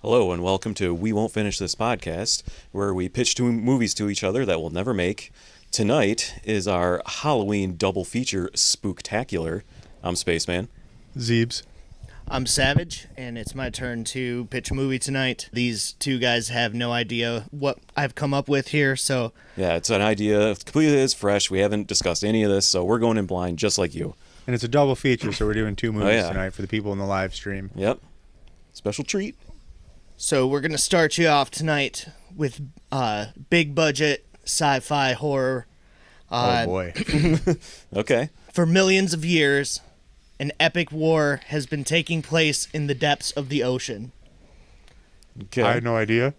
Hello and welcome to We Won't Finish This Podcast, where we pitch two movies to each other that we'll never make. Tonight is our Halloween Double Feature Spooktacular. I'm Spaceman. Zeebs. I'm Savage, and it's my turn to pitch a movie tonight. These two guys have no idea what I've come up with here, so... Yeah, it's an idea. It's completely is fresh. We haven't discussed any of this, so we're going in blind just like you. And it's a double feature, so we're doing two movies tonight for the people in the live stream. Yep. Special treat. So we're going to start you off tonight with big budget sci-fi horror. Oh boy. Okay. For millions of years, an epic war has been taking place in the depths of the ocean. Okay. I had no idea.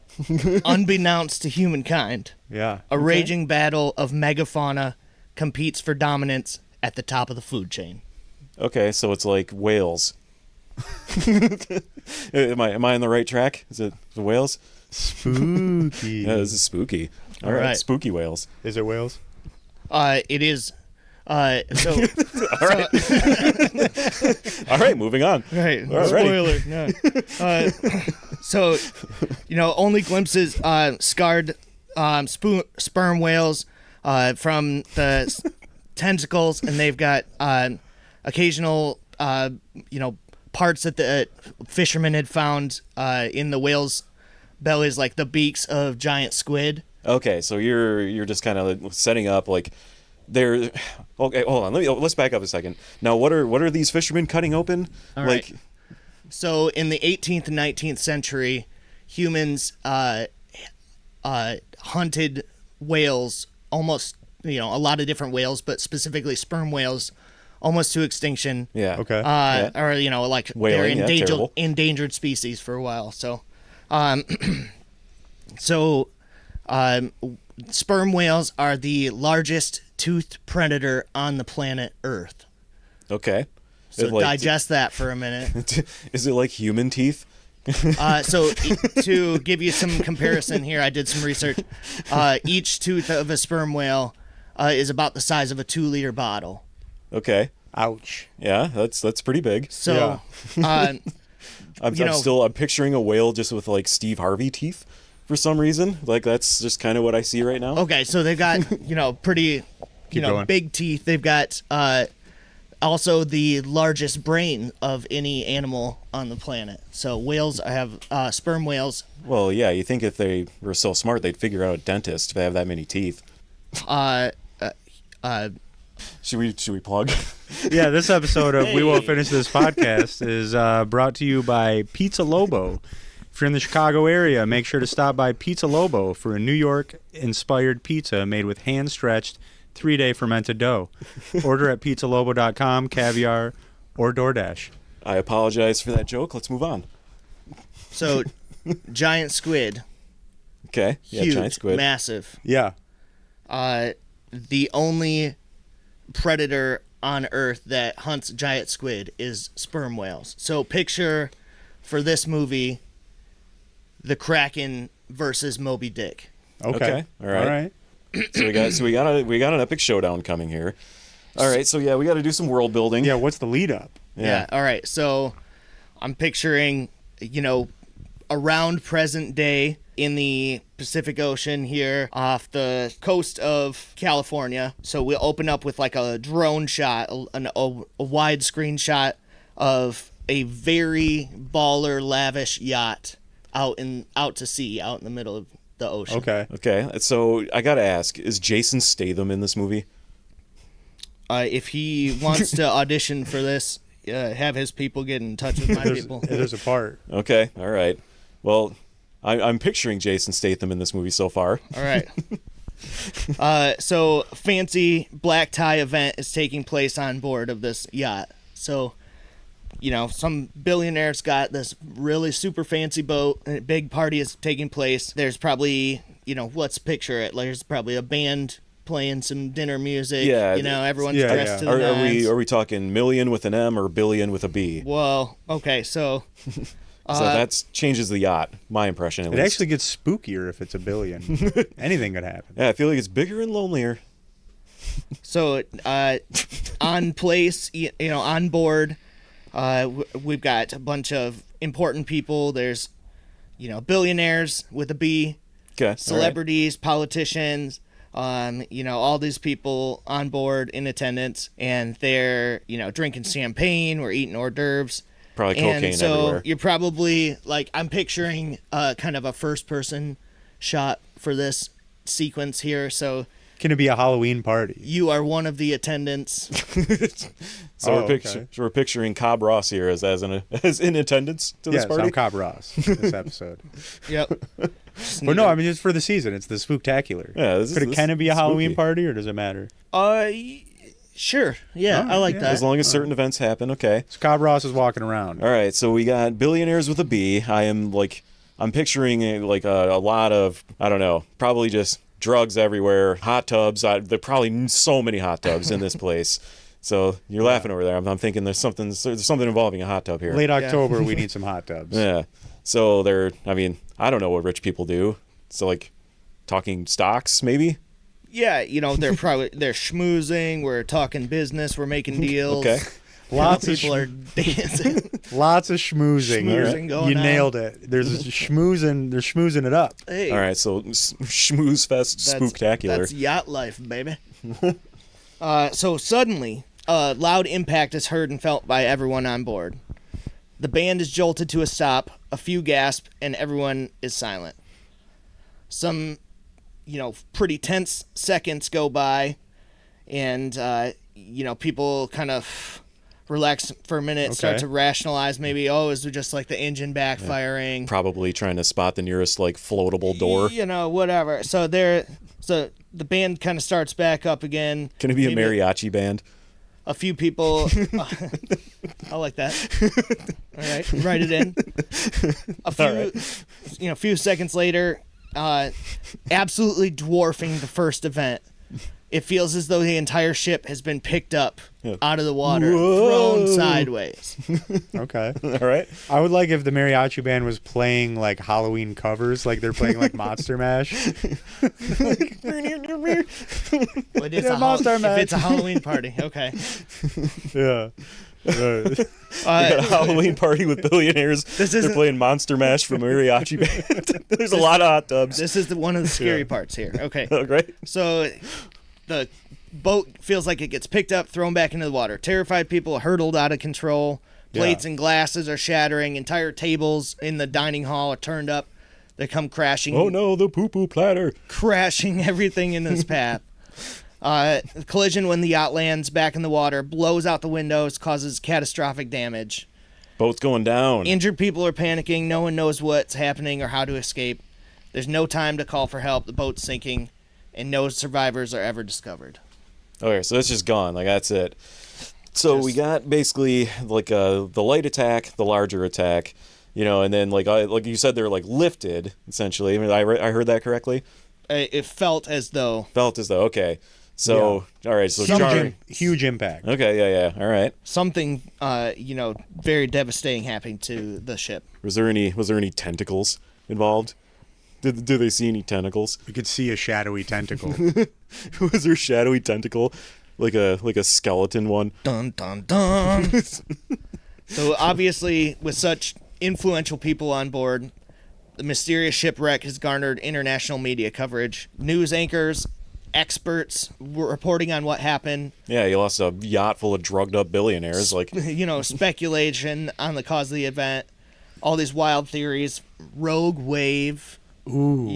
Unbeknownst to humankind, Yeah. a raging battle of Megafauna competes for dominance at the top of the food chain. Okay, so it's like whales. Am I on the right track? Is it the whales? Spooky. Yeah, this is spooky. All All right, right. spooky whales. Is it whales? It is... All right. All right, moving on. Right. All right, Spoiler. No. So, only glimpses scarred sperm whales from the tentacles, and they've got occasional, parts that the fishermen had found in the whales' bellies, like the beaks of giant squid. Okay, so you're just kind of setting up like they're okay. Hold on, let's back up a second. Now, what are these fishermen cutting open? All right. So in the 18th and 19th century, humans hunted whales, almost a lot of different whales, but specifically sperm whales, almost to extinction. Yeah. Okay. Or like Whaling, they're terrible. endangered species for a while. So, sperm whales are the largest toothed predator on the planet Earth. Okay. So digest that for a minute. Is it like human teeth? So to give you some comparison here, I did some research. Each tooth of a sperm whale is about the size of a 2-liter bottle. Okay. Ouch. Yeah, that's pretty big. So, I'm picturing a whale just with like Steve Harvey teeth for some reason. Like that's just kind of what I see right now. okay, so they've got pretty going. big teeth. They've got also the largest brain of any animal on the planet. So whales have sperm whales. Well, yeah, you think if they were so smart, they'd figure out a dentist if they have that many teeth. Should we plug? Yeah, this episode of We Won't Finish This Podcast is brought to you by Pizza Lobo. If you're in the Chicago area, make sure to stop by Pizza Lobo for a New York-inspired pizza made with hand-stretched 3-day fermented dough. Order at pizzalobo.com, caviar, or DoorDash. I apologize for that joke. Let's move on. So giant squid. Okay. Yeah, Huge, giant squid. massive. Yeah. The only predator on Earth that hunts giant squid is sperm whales. So picture for this movie the Kraken versus Moby Dick. Okay. All right. All right. So we got an epic showdown coming here. All right. So yeah, we got to do some world building. Yeah, what's the lead up? Yeah. All right. So I'm picturing, around present day in the Pacific Ocean here off the coast of California. So we'll open up with like a drone shot, a widescreen shot of a very baller, lavish yacht out to sea, out in the middle of the ocean. Okay. Okay. So I got to ask, is Jason Statham in this movie? If he wants to audition for this, have his people get in touch with my people. There's a part. Okay. All right. Well, I'm picturing Jason Statham in this movie so far. All right. So fancy black tie event is taking place on board of this yacht. So, some billionaire's got this really super fancy boat, and a big party is taking place. There's probably, let's picture it. There's probably a band playing some dinner music. Yeah. Everyone's dressed to the nines. Are we talking million with an M or billion with a B? Well, okay, so... So that changes the yacht, my impression at It least. actually gets spookier if it's a billion. Anything could happen. Yeah, I feel like it's bigger and lonelier. So, on place, on board, we've got a bunch of important people. There's, billionaires with a B, Okay. celebrities, politicians, all these people on board in attendance, and they're, drinking champagne, we're eating hors d'oeuvres. Probably cocaine and so everywhere. You're probably, I'm picturing kind of a first-person shot for this sequence here, so Can it be a Halloween party? you are one of the attendants. So okay. we're picturing Cobb Ross here as in attendance to this Yes, party. I'm Cobb Ross this episode. Yep. But no, I mean, just for the season. It's the Spooktacular. Yeah, Can it be a spooky. Halloween party, or does it matter? Sure. Yeah, I like yeah. that. As long as certain events happen, okay. So Cobb Ross is walking around. All right, so we got billionaires with a B. I'm picturing a lot of, I don't know, probably just drugs everywhere, hot tubs. There are probably so many hot tubs in this place. So you're laughing over there. I'm thinking there's something involving a hot tub here. Late October, we need some hot tubs. Yeah. So I don't know what rich people do. So talking stocks maybe. Yeah, they're schmoozing. We're talking business. We're making deals. Okay. Lots of people are dancing. Lots of schmoozing. Schmoozing going You on. nailed it. There's a schmoozing. They're schmoozing it up. Hey, All right. So schmooze fest spooktacular. That's yacht life, baby. So suddenly, a loud impact is heard and felt by everyone on board. The band is jolted to a stop. A few gasp, and everyone is silent. Some, pretty tense seconds go by, and people kind of relax for a minute, start Okay. to rationalize. Maybe, is it just like the engine backfiring? Probably trying to spot the nearest floatable door. Whatever. So the band kind of starts back up again. Can it be Maybe a mariachi band? A few people. I like that. All right, write it in. A few seconds later, absolutely dwarfing the first event. It feels as though the entire ship has been picked up out of the water, thrown sideways. Okay. All right. I would like if the mariachi band was playing Halloween covers, like they're playing Monster Mash. But it's Yeah, Monster Mash. if it's a Halloween party, okay. Yeah. Right. We got a Halloween party with billionaires. This They're isn't- playing Monster Mash from mariachi band. There's a lot of hot tubs. This is one of the scary parts here. Okay. Oh, great. So the boat feels like it gets picked up, thrown back into the water. Terrified people are hurtled out of control. Plates and glasses are shattering. Entire tables in the dining hall are turned up. They come crashing. Oh no, the poo-poo platter. Crashing everything in its path. The collision when the yacht lands back in the water blows out the windows, causes catastrophic damage. Boat's going down. Injured people are panicking. No one knows what's happening or how to escape. There's no time to call for help. The boat's sinking, and no survivors are ever discovered. Okay, so it's just gone. That's it. So we got basically the light attack, the larger attack, and then like you said, they're lifted essentially. I mean, I heard that correctly. It felt as though Okay. So all right, so jarring. Huge impact. Okay, yeah. All right. something, very devastating happened to the ship. Was there any tentacles involved? Did they see any tentacles? We could see a shadowy tentacle. Was there a shadowy tentacle, like a skeleton one? Dun dun dun. So obviously, with such influential people on board, the mysterious shipwreck has garnered international media coverage. News anchors, experts were reporting on what happened. Yeah, you lost a yacht full of drugged up billionaires. Speculation on the cause of the event. All these wild theories. Rogue wave. Ooh.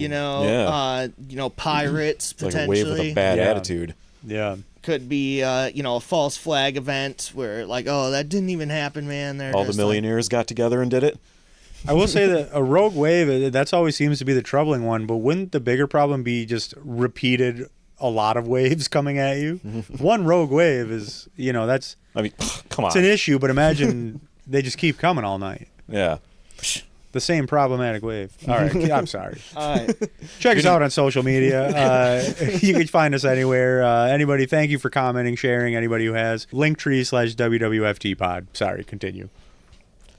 Pirates It's like a potentially. wave with a bad Yeah. attitude. Yeah. Could be, a false flag event where that didn't even happen, man. They're All the just millionaires got together and did it. I will say that a rogue wave, that's always seems to be the troubling one, but wouldn't the bigger problem be just repeated a lot of waves coming at you? One rogue wave is, that's I mean, come on. it's an issue, but imagine they just keep coming all night. Yeah. The same problematic wave. All right, I'm sorry. All right. Check us out on social media. You can find us anywhere. Anybody, thank you for commenting, sharing. Anybody who has Linktree/WWFT pod. Sorry, continue.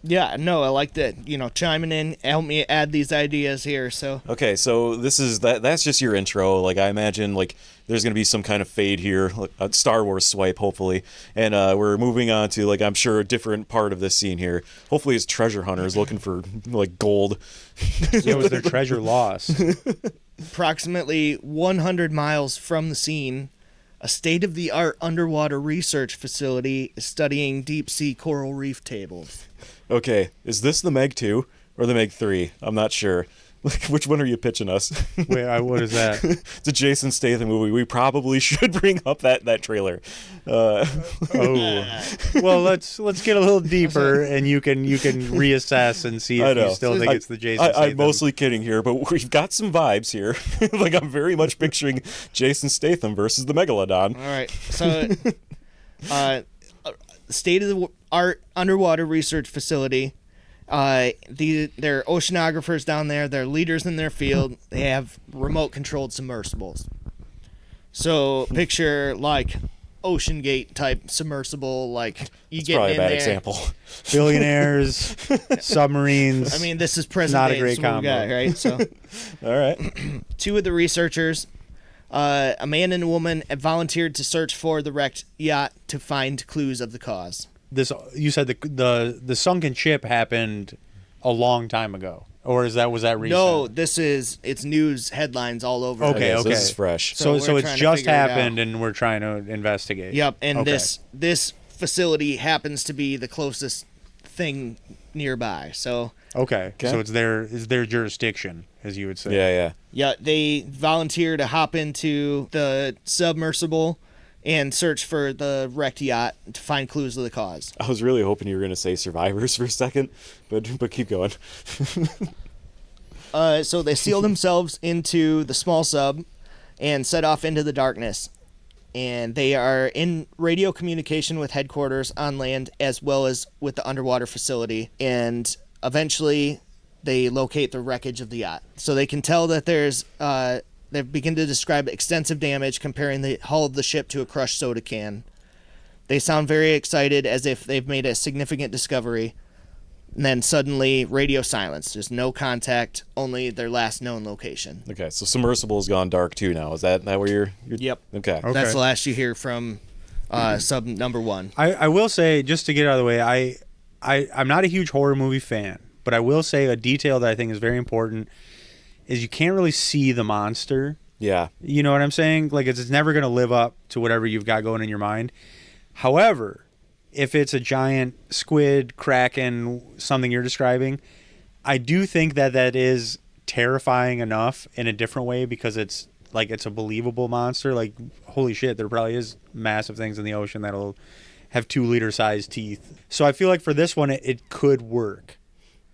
Yeah, no, I like that, chiming in, help me add these ideas here. So Okay, so that's just your intro. Like, I imagine, like, there's going to be some kind of fade here, like a Star Wars swipe, hopefully. And we're moving on to, like, I'm sure a different part of this scene here. Hopefully it's treasure hunters looking for, like, gold. Yeah, was their treasure lost? approximately 100 miles from the scene, a state-of-the-art underwater research facility is studying deep-sea coral reef tables. Okay, is this the Meg 2 or the Meg 3? I'm not sure. Like, which one are you pitching us? Wait, what is that? It's a Jason Statham movie. We probably should bring up that trailer. Oh, well, let's get a little deeper, and you can reassess and see if you still think it's the Jason Statham. I'm mostly kidding here, but we've got some vibes here. Like, I'm very much picturing Jason Statham versus the Megalodon. All right, so state-of-the-art underwater research facility. They're oceanographers down there. They're leaders in their field. They have remote-controlled submersibles. So picture like Ocean Gate type submersible. Like you get Probably in a bad there. example. Billionaires, submarines. I mean, this is present Not day. a great This is what we combo. got, right? So All right. two of the researchers, a man and a woman, have volunteered to search for the wrecked yacht to find clues of the cause. You said the sunken ship happened a long time ago, or was that recent? No, it's news headlines all over. Okay, So this is fresh. So we're it's trying to just figure it out. happened, and we're trying to investigate. Yep, and Okay. this facility happens to be the closest thing nearby. So Okay. Okay. So it's their jurisdiction, as you would say. Yeah. yeah, they volunteer to hop into the submersible and search for the wrecked yacht to find clues of the cause. I was really hoping you were going to say survivors for a second, but keep going. So they seal themselves into the small sub and set off into the darkness. And they are in radio communication with headquarters on land as well as with the underwater facility. And eventually they locate the wreckage of the yacht. So they can tell that they begin to describe extensive damage, comparing the hull of the ship to a crushed soda can. They sound very excited, as if they've made a significant discovery. And then suddenly, radio silence. Just no contact, only their last known location. Okay, so submersible's gone dark too now. Is that where you're? Yep. Okay. That's the last you hear from sub number one. I will say, just to get out of the way, I'm not a huge horror movie fan, but I will say a detail that I think is very important is you can't really see the monster. Yeah. You know what I'm saying? Like, it's never going to live up to whatever you've got going in your mind. However, if it's a giant squid, kraken, something you're describing, I do think that is terrifying enough in a different way, because it's a believable monster. Like, holy shit, there probably is massive things in the ocean that'll have 2-liter sized teeth. So I feel like for this one, it could work.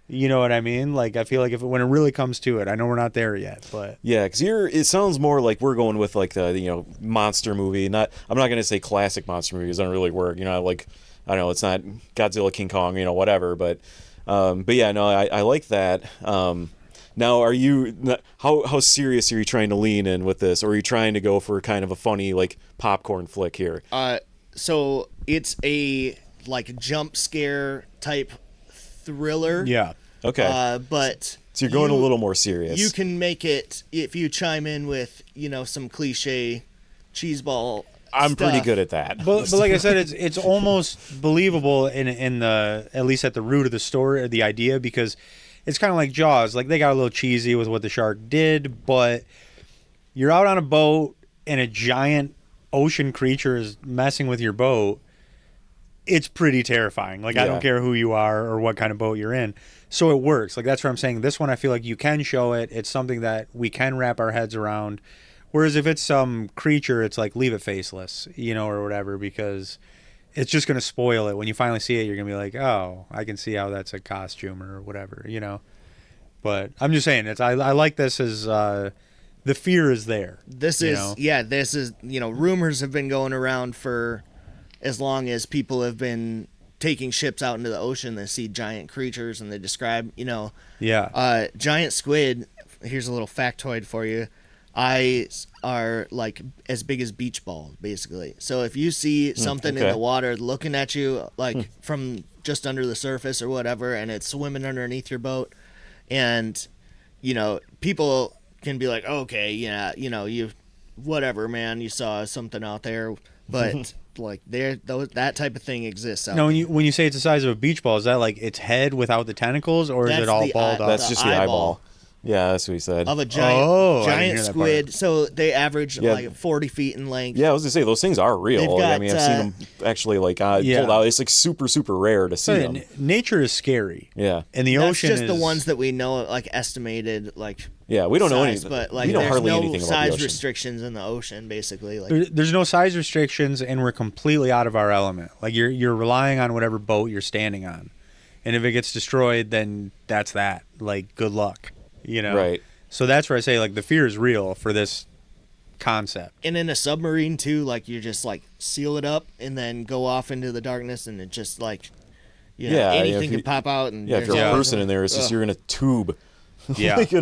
You know what I mean? Like, I feel like when it really comes to it, I know we're not there yet, but Yeah, because it sounds more like we're going with like the monster movie. I'm not gonna say classic monster movies. Don't really work. Like, I don't know. It's not Godzilla, King Kong, whatever. But yeah, no, I like that. Now, are you how serious are you trying to lean in with this, or are you trying to go for kind of a funny like popcorn flick here? So it's a like jump scare type thriller. yeah. Okay. But So you're going a little more serious. You can make it if you chime in with some cliche cheeseball. I'm pretty stuff. good at that. But like I said, it's almost believable in the, at least at the root of the story or the idea, because it's kind of like Jaws. Like, they got a little cheesy with what the shark did, but you're out on a boat and a giant ocean creature is messing with your boat. It's pretty terrifying. Like, I don't care who you are or what kind of boat you're in. So it works. Like, that's what I'm saying. This one, I feel like you can show it. It's something that we can wrap our heads around. Whereas if it's some creature, it's like, leave it faceless, or whatever, because it's just going to spoil it. When you finally see it, you're going to be like, oh, I can see how that's a costume or whatever, But I'm just saying, I like this as the fear is there. This is rumors have been going around for as long as people have been taking ships out into the ocean. They see giant creatures and they describe, giant squid. Here's a little factoid for you. Eyes are like as big as beach balls, basically. So if you see something in the water looking at you, like from just under the surface or whatever, and it's swimming underneath your boat. And, people can be like, okay, yeah, you, whatever, man, you saw something out there. But, like, that type of thing exists out No, there. when you say it's the size of a beach ball, is that like its head without the tentacles, or is That's it all the balled up? That's just the eyeball. Yeah, that's what he said. Of a giant, Oh, I didn't hear giant that squid. part. So they average like 40 feet in length. Yeah, I was gonna say those things are real. They've got, I mean, I've seen them actually like pulled out. It's like super, super rare to see So, them. nature is scary. Yeah, And the That's ocean just is the ones that we know, like estimated, like yeah. We don't know size, anything. but like we know there's hardly no anything about the size ocean. restrictions in the ocean, basically. Like There's no size restrictions, and we're completely out of our element. Like you're relying on whatever boat you're standing on, and if it gets destroyed, then that's that. Like good luck, Right. So that's where I say like the fear is real for this concept. and in a submarine too, like you just like seal it up and then go off into the darkness, and it just like Yeah, anything if can you- pop out. And Yeah, if you're there's a always person in there, it's just Ugh. you're in a tube. Yeah. like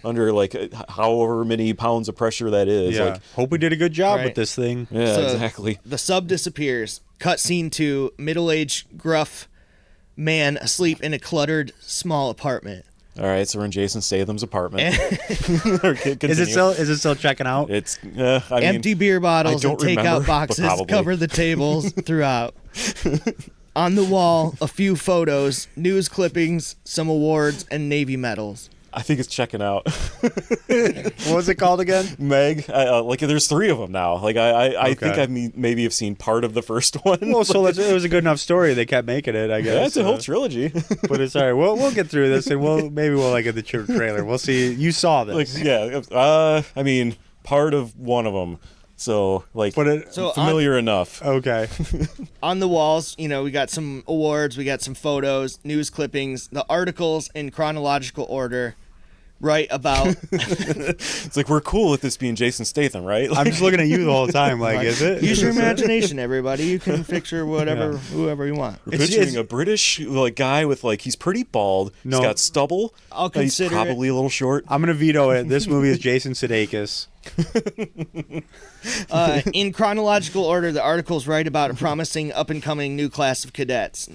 under like however many pounds of pressure that is. Yeah. Like, Hope we did a good job Right. with this thing. yeah, So- exactly. The sub disappears. Cut scene to middle-aged, gruff man asleep in a cluttered small apartment. All right, so we're in Jason Statham's apartment. Is it still checking out? It's I mean, Empty beer bottles I and don't remember, takeout but boxes probably. cover the tables throughout. On the wall, a few photos, news clippings, some awards, and Navy medals. I think it's checking out. What was it called again? Meg, like there's 3 of them now. Like I think Okay. I maybe have seen part of the first one. Well, so it was a good enough story. They kept making it, I guess. yeah, it's a whole trilogy. But it's all right. We'll get through this, and maybe we'll like get the trailer. We'll see. You saw this. like yeah, I mean part of one of them. So like So familiar enough. Okay. On the walls, we got some awards, we got some photos, news clippings, the articles in chronological order. Right about It's like we're cool with this being Jason Statham, right? I'm just looking at you the whole time. Like, is it? use your Is it? imagination, everybody. You can picture whoever you want. We're It's- picturing it's- a British like guy with like he's pretty bald. No. He's got stubble. I'll He's consider probably a little short. I'm gonna veto it. This movie is Jason Sudeikis. In chronological order, the articles write about a promising up-and-coming new class of cadets.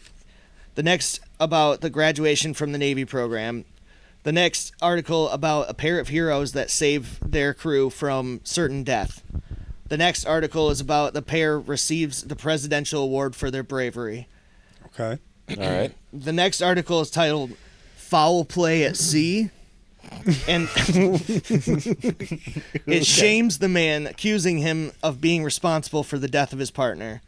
The next about the graduation from the Navy program. The next article about a pair of heroes that save their crew from certain death. The next article is about the pair receives the Presidential Award for their bravery. Okay. All right. The next article is titled Foul Play at Sea. And it shames the man, accusing him of being responsible for the death of his partner.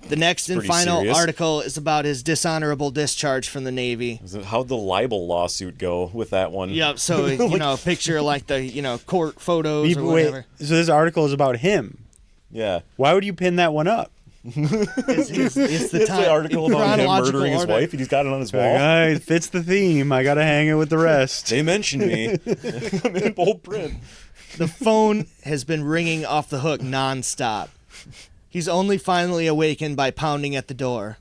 The next and Pretty final serious. article is about his dishonorable discharge from the Navy. How'd the libel lawsuit go with that one? Yep, so, picture like the, court photos or Wait, whatever. so this article is about him. Yeah. Why would you pin that one up? It's the It's time. an article about him chronological murdering his order. wife, and he's got it on his Like, wall. it fits the theme. I gotta hang it with the rest. They mentioned me. I'm in bold print. The phone has been ringing off the hook nonstop. He's only finally awakened by pounding at the door.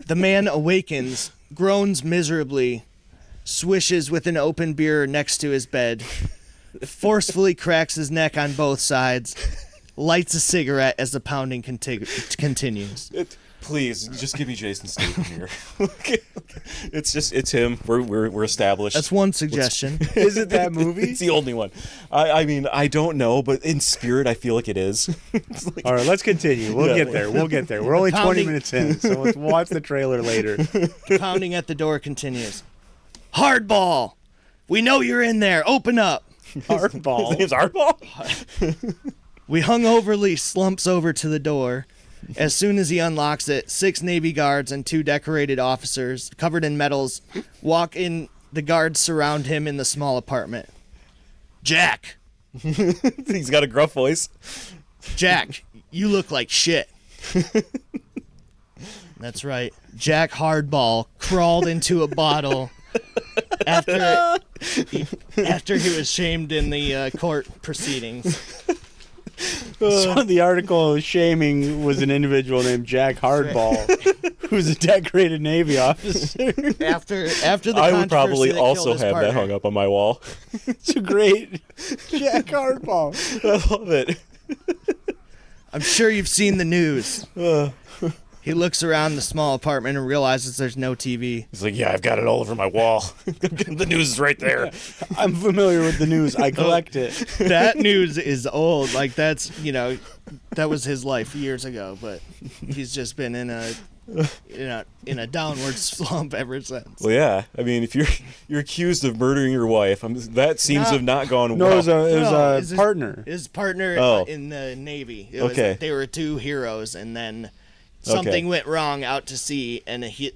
The man awakens, groans miserably, swishes with an open beer next to his bed, forcefully cracks his neck on both sides, lights a cigarette as the pounding continues. Please, just give me Jason Statham here. It's him. We're established. That's one suggestion. Is it that movie? It's the only one. I mean, I don't know, but in spirit, I feel like it is. It's like- All right, let's continue. We'll Yeah. get there. We'll get there. We're only 20 Pounding- minutes in, so let's watch the trailer later. The pounding at the door continues. Hardball! We know you're in there. Open up. His Hardball. name's Hardball. We hungoverly slumps over to the door. As soon as he unlocks it, 6 Navy guards and 2 decorated officers, covered in medals, walk in. The guards surround him in the small apartment. Jack! He's got a gruff voice. Jack, you look like shit. That's right. Jack Hardball crawled into a bottle after he was shamed in the court proceedings. So the article shaming was an individual named Jack Hardball, who's a decorated Navy officer. After the I controversy would probably that killed also his have that partner. hung up on my wall. It's a great Jack Hardball. I love it. I'm sure you've seen the news. He looks around the small apartment and realizes there's no TV. He's like, yeah, I've got it all over my wall. The news is right there. I'm familiar with the news. I collect it. That news is old. Like, that's, that was his life years ago, but he's just been in a downward slump ever since. Well, yeah. I mean, if you're accused of murdering your wife, that seems to have not gone well. No, it was a partner. His partner in the Navy. They were two heroes, and then something went wrong out to sea, and he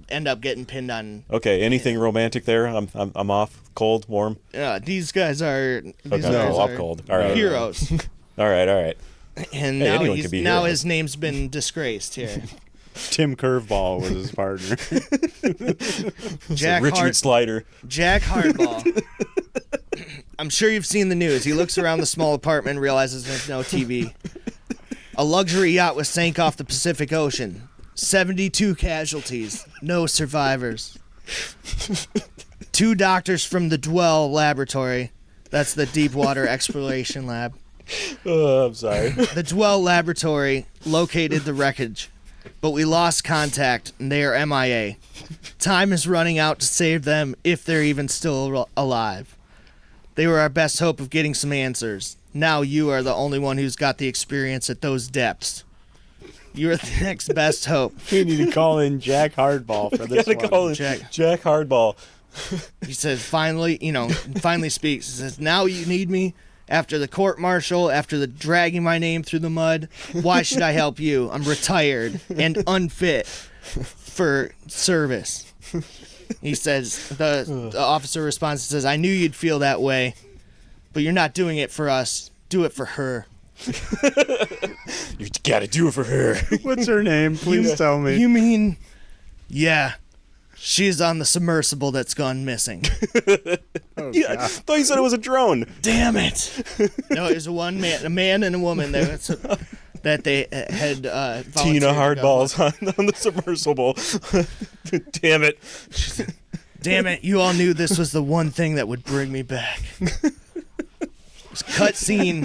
end up getting pinned on. Okay, anything romantic there? I'm off. Cold, warm. Yeah, these guys are. I'm cold. All right. Heroes. All right. And Hey, now his name's been disgraced here. Tim Curveball was his partner. Richard Slider. Jack Hardball. I'm sure you've seen the news. He looks around the small apartment and realizes there's no TV. A luxury yacht was sank off the Pacific Ocean. 72 casualties. No survivors. 2 doctors from the Dwell Laboratory. That's the Deepwater Exploration Lab. I'm sorry. The Dwell Laboratory located the wreckage, but we lost contact and they are MIA. Time is running out to save them if they're even still alive. They were our best hope of getting some answers. Now you are the only one who's got the experience at those depths. You're the next best hope. We need to call in Jack Hardball for this one. Call in Jack Hardball. He says, finally speaks. He says, now you need me? After the court-martial, after the dragging my name through the mud, why should I help you? I'm retired and unfit for service. He says, the officer responds and says, I knew you'd feel that way, but you're not doing it for us. Do it for her. You gotta do it for her. What's her name? Please tell me. You mean, yeah, she's on the submersible that's gone missing. I thought you said it was a drone. Damn it. No, it was a man and a woman that they had Tina Hardball's on the submersible. Damn it. Damn it, you all knew this was the one thing that would bring me back. Cut scene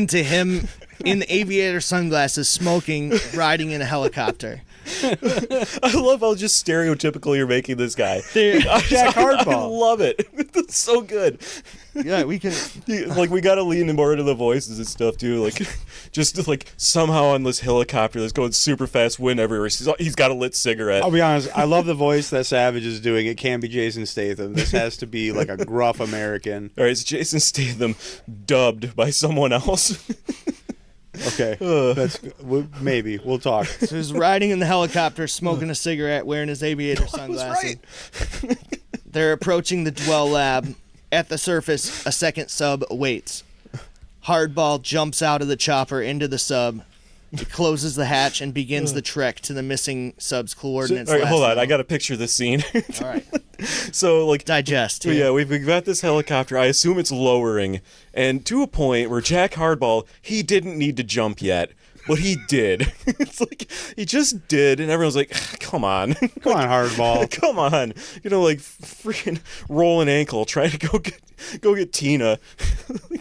to him in the aviator sunglasses, smoking, riding in a helicopter. I love how just stereotypical you're making this guy. Jack Hardball. I love it. It's so good. Yeah, we can. Like, we gotta lean more into the voices and stuff too. Like, just like somehow on this helicopter that's going super fast, wind everywhere. He's got a lit cigarette. I'll be honest. I love the voice that Savage is doing. It can't be Jason Statham. This has to be like a gruff American. All right, it's Jason Statham dubbed by someone else. Okay, maybe we'll talk. So he's riding in the helicopter, smoking a cigarette, wearing his aviator sunglasses. Right. They're approaching the Dwell lab. At the surface, a second sub awaits. Hardball jumps out of the chopper into the sub. He closes the hatch and begins the trek to the missing sub's coordinates. All right, hold on. I got to picture this scene. All right. So, like, digest. Here. Yeah, we've got this helicopter. I assume it's lowering, and to a point where Jack Hardball, he didn't need to jump yet, but he did. It's like he just did, and everyone's like, "Come on, come on, Hardball, come on!" Like freaking roll an ankle, trying to go get Tina,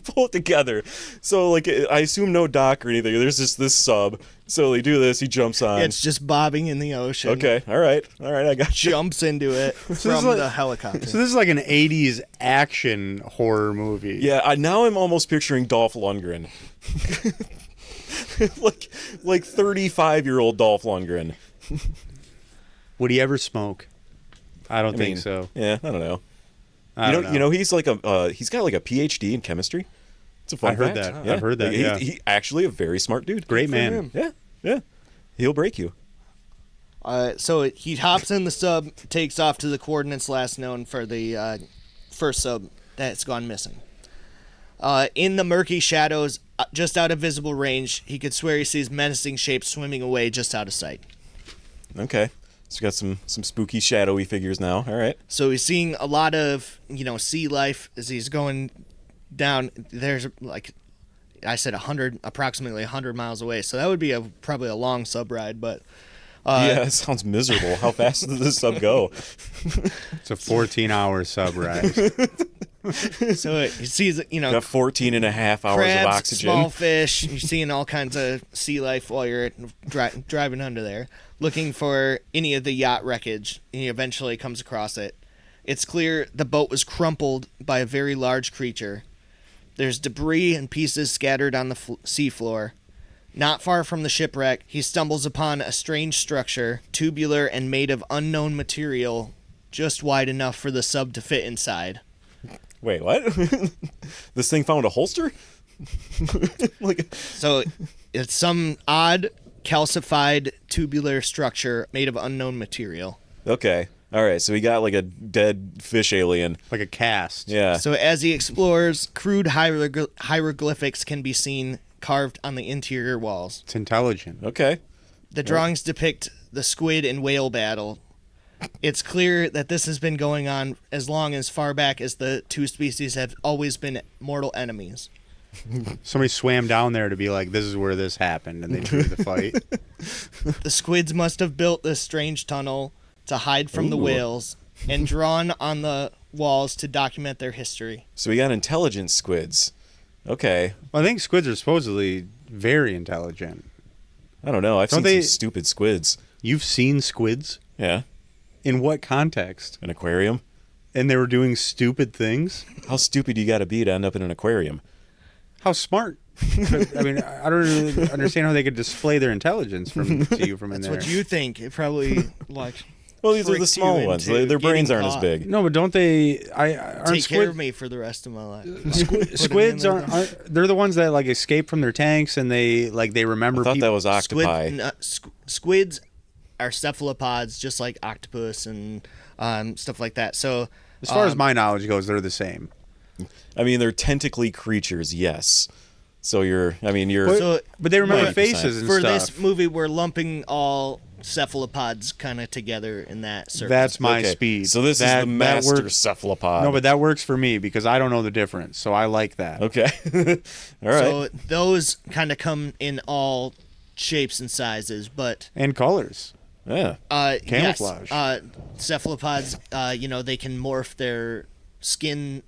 pull it together. So like, I assume no dock or anything. There's just this sub. So they do this. He jumps on. It's just bobbing in the ocean. Okay, all right. I got you. Jumps into it from the helicopter. So this is like an '80s action horror movie. Yeah, now I'm almost picturing Dolph Lundgren. like 35-year-old Dolph Lundgren. Would he ever smoke? I don't think so. Yeah, I don't know. You know, he's like he's got like a PhD in chemistry. It's a fun fact. That. Yeah. I've heard that. Yeah. He actually a very smart dude. Great man. Yeah. He'll break you. So he hops in the sub, takes off to the coordinates last known for the first sub that's gone missing. In the murky shadows, just out of visible range, he could swear he sees menacing shapes swimming away just out of sight. Okay. So we got some spooky, shadowy figures now. All right. So he's seeing a lot of, sea life as he's going down. There's, like I said, approximately 100 miles away. So that would be probably a long sub ride, but... yeah, it sounds miserable. How fast does this sub go? It's a 14-hour sub ride. So he sees, Got 14 and a half hours crabs, of oxygen. small fish. You're seeing all kinds of sea life while you're driving under there, looking for any of the yacht wreckage. And he eventually comes across it. It's clear the boat was crumpled by a very large creature. There's debris and pieces scattered on the seafloor. Not far from the shipwreck, he stumbles upon a strange structure, tubular and made of unknown material, just wide enough for the sub to fit inside. Wait, what? This thing found a holster? So it's some odd calcified tubular structure made of unknown material. Okay. All right, so we got like a dead fish alien. Like a cast. Yeah. So as he explores, crude hieroglyphics can be seen carved on the interior walls. It's intelligent. Okay. The drawings depict the squid and whale battle. It's clear that this has been going on as long as far back as the two species have always been mortal enemies. Somebody swam down there to be like, this is where this happened, and they drew the fight. The squids must have built this strange tunnel to hide from the whales and drawn on the walls to document their history. So we got intelligent squids. Okay. Well, I think squids are supposedly very intelligent. I don't know. I've Don't seen they- some stupid squids. You've seen squids? Yeah. In what context? An aquarium. And they were doing stupid things? How stupid you got to be to end up in an aquarium? How smart? I mean, I don't really understand how they could display their intelligence to you from in That's there. what you think. It probably Well, these are the tricked small you ones. into Their brains getting aren't as caught. big. No, but don't they? Aren't take care of squid, me for the rest of my life. squids aren't? They're the ones that like escape from their tanks and they remember. I thought people. that was octopi. Squids are cephalopods, just like octopus and stuff like that. So, As far as my knowledge goes, they're the same. I mean, they're tentacly creatures, yes. So you're. But they remember 90%. faces and for stuff. this movie, we're lumping all cephalopods kind of together in that circle. That's my Okay, speed. So this is That the master works. cephalopod. No, but that works for me because I don't know the difference, so I like that. Okay. All right. So those kind of come in all shapes and sizes, but And colors. Yeah. Camouflage. Yes, cephalopods, they can morph their skin,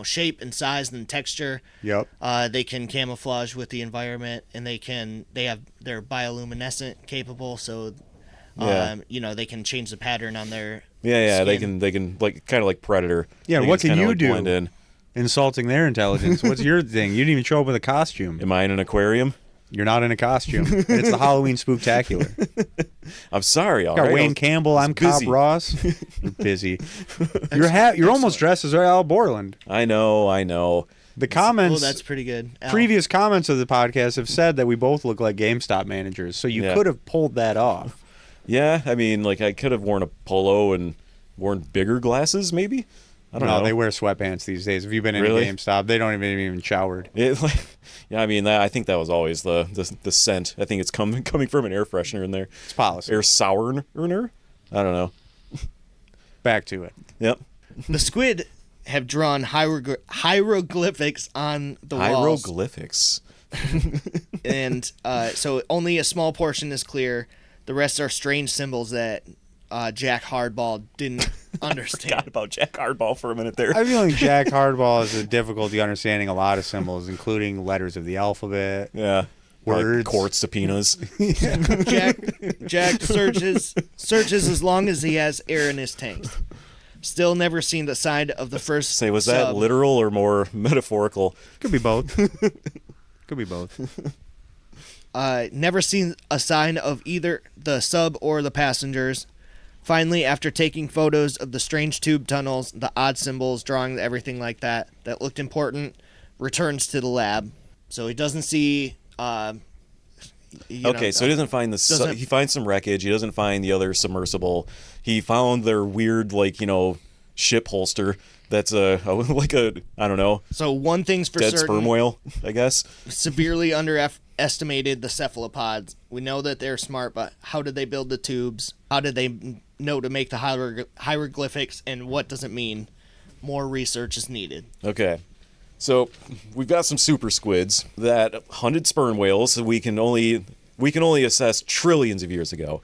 shape and size and texture. Yep. They can camouflage with the environment, and they're bioluminescent capable, so Yeah. they can change the pattern on their Yeah. skin. They can like kind of like Predator. Yeah, They what just can kinda, you like, do? Blend in. Insulting their intelligence. What's your thing? You didn't even show up with a costume. Am I in an aquarium? You're not in a costume. It's the Halloween Spooktacular. I'm sorry. All Got right. Wayne Campbell. I'm busy. Cobb Ross. You're busy. You're almost dressed as Al Borland. I know. The comments, that's pretty good. Al. previous comments of the podcast have said that we both look like GameStop managers, so you Yeah. could have pulled that off. Yeah. I mean, like I could have worn a polo and worn bigger glasses, maybe. I don't know. They wear sweatpants these days. If you've been in Really? a GameStop, they don't even showered. Yeah, I mean, I think that was always the scent. I think it's coming from an air freshener in there. It's policy. Air sourener? I don't know. Back to it. Yep. The squid have drawn hieroglyphics on the walls. Hieroglyphics. And so only a small portion is clear. The rest are strange symbols that Jack Hardball didn't understand. Forgot about Jack Hardball for a minute there. I feel like Jack Hardball has a difficulty understanding a lot of symbols, including letters of the alphabet. Yeah. Words. Like court subpoenas. Jack searches as long as he has air in his tanks. Still never seen the side of the first Say, was that sub. literal or more metaphorical? Could be both. Could be both. Never seen a sign of either the sub or the passengers. Finally, after taking photos of the strange tube tunnels, the odd symbols, drawing everything like that looked important, returns to the lab. So he doesn't see. So he doesn't find he finds some wreckage. He doesn't find the other submersible. He found their weird, ship holster. That's I don't know, So one thing's for dead certain: sperm whale, I guess. severely underestimated the cephalopods. We know that they're smart, but how did they build the tubes? How did they know to make the hieroglyphics, and what does it mean? More research is needed. Okay. So we've got some super squids that hunted sperm whales that we can only assess trillions of years ago.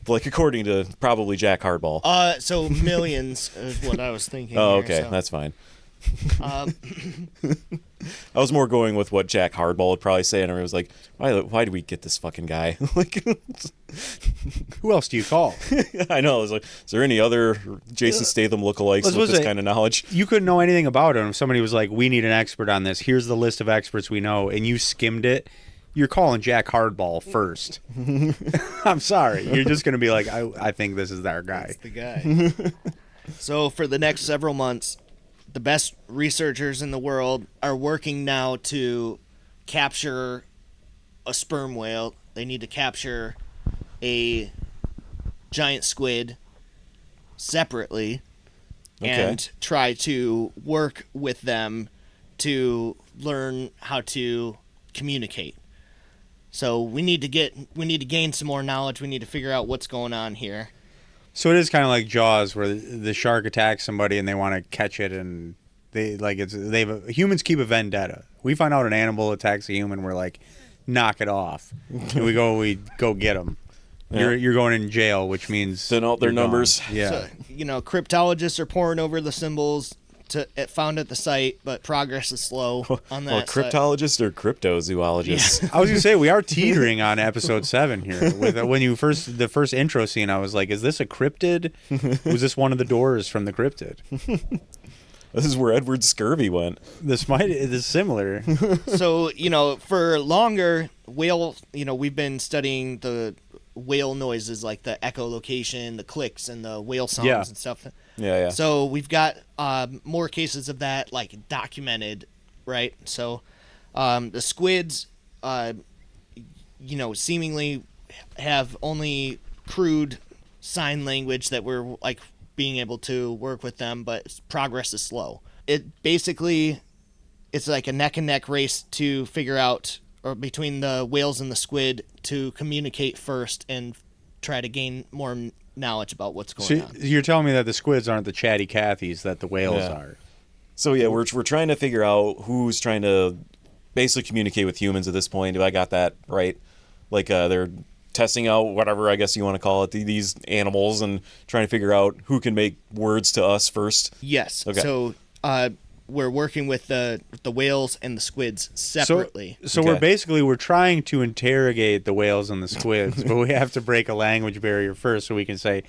According to probably Jack Hardball. So millions is what I was thinking. Oh, here, okay, so. that's fine. I was more going with what Jack Hardball would probably say, and I was like, why do we get this fucking guy? Like, Who else do you call? I know. I was like, is there any other Jason Statham lookalikes with this kind of knowledge? You couldn't know anything about him. If somebody was like, we need an expert on this, here's the list of experts we know, and you skimmed it, you're calling Jack Hardball first. I'm sorry. You're just going to be like, I think this is our guy. That's the guy. So for the next several months, the best researchers in the world are working now to capture a sperm whale. They need to capture a giant squid separately and try to work with them to learn how to communicate. So we need to gain some more knowledge. We need to figure out what's going on here. So it is kind of like Jaws, where the shark attacks somebody and they want to catch it, and humans keep a vendetta. We find out an animal attacks a human, we're like, knock it off, and we go get them. Yeah. You're going in jail, which means thin out their numbers. Gone. Yeah. So, cryptologists are poring over the symbols found at the site, but progress is slow on that. Well, cryptologists or cryptozoologists? Yeah. I was gonna say we are teetering on episode 7 here. With the first intro scene, I was like, "Is this a cryptid? Was this one of the doors from the cryptid?" This is where Edward Scurvy went. This is similar. So for longer, whale. We've been studying the whale noises, like the echolocation, the clicks, and the whale songs and stuff. Yeah. So we've got more cases of that, like, documented, right? So the squids, seemingly have only crude sign language that we're, like, being able to work with them, but progress is slow. It's like a neck-and-neck race to figure out, or between the whales and the squid, to communicate first and try to gain more knowledge about what's going on. You're telling me that the squids aren't the chatty Cathys that the whales are. So yeah, we're trying to figure out who's trying to basically communicate with humans at this point. If I got that right, like they're testing out whatever I guess you want to call it, these animals, and trying to figure out who can make words to us first. Yes. Okay. So we're working with the whales and the squids separately. So we're trying to interrogate the whales and the squids, but we have to break a language barrier first so we can say,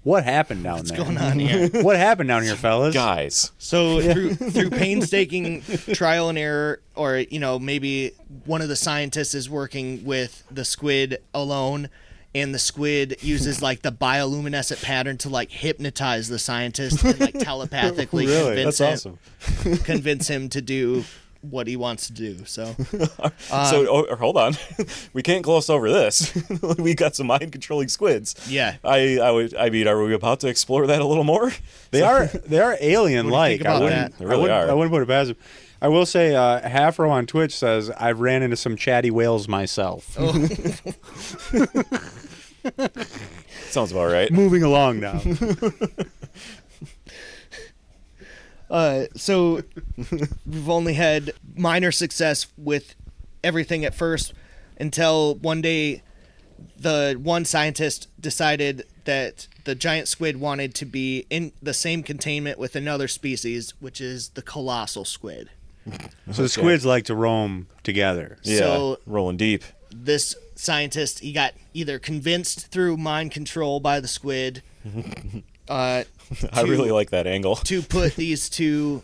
what happened down there? What's going on here? What happened down here, fellas? Guys. So through painstaking trial and error, or maybe one of the scientists is working with the squid alone, and the squid uses, like, the bioluminescent pattern to, like, hypnotize the scientist and, like, telepathically convince him to do what he wants to do. So hold on. We can't gloss over this. We got some mind controlling squids. Yeah. I mean, are we about to explore that a little more? They are alien like. I wouldn't put it past them. I will say, Hafro on Twitch says, I've ran into some chatty whales myself. Oh. Sounds about right. Moving along now. So we've only had minor success with everything at first, until one day the one scientist decided that the giant squid wanted to be in the same containment with another species, which is the colossal squid. So the squids like to roam together. Yeah, so rolling deep. This scientist, he got either convinced through mind control by the squid. I really like that angle. To put these two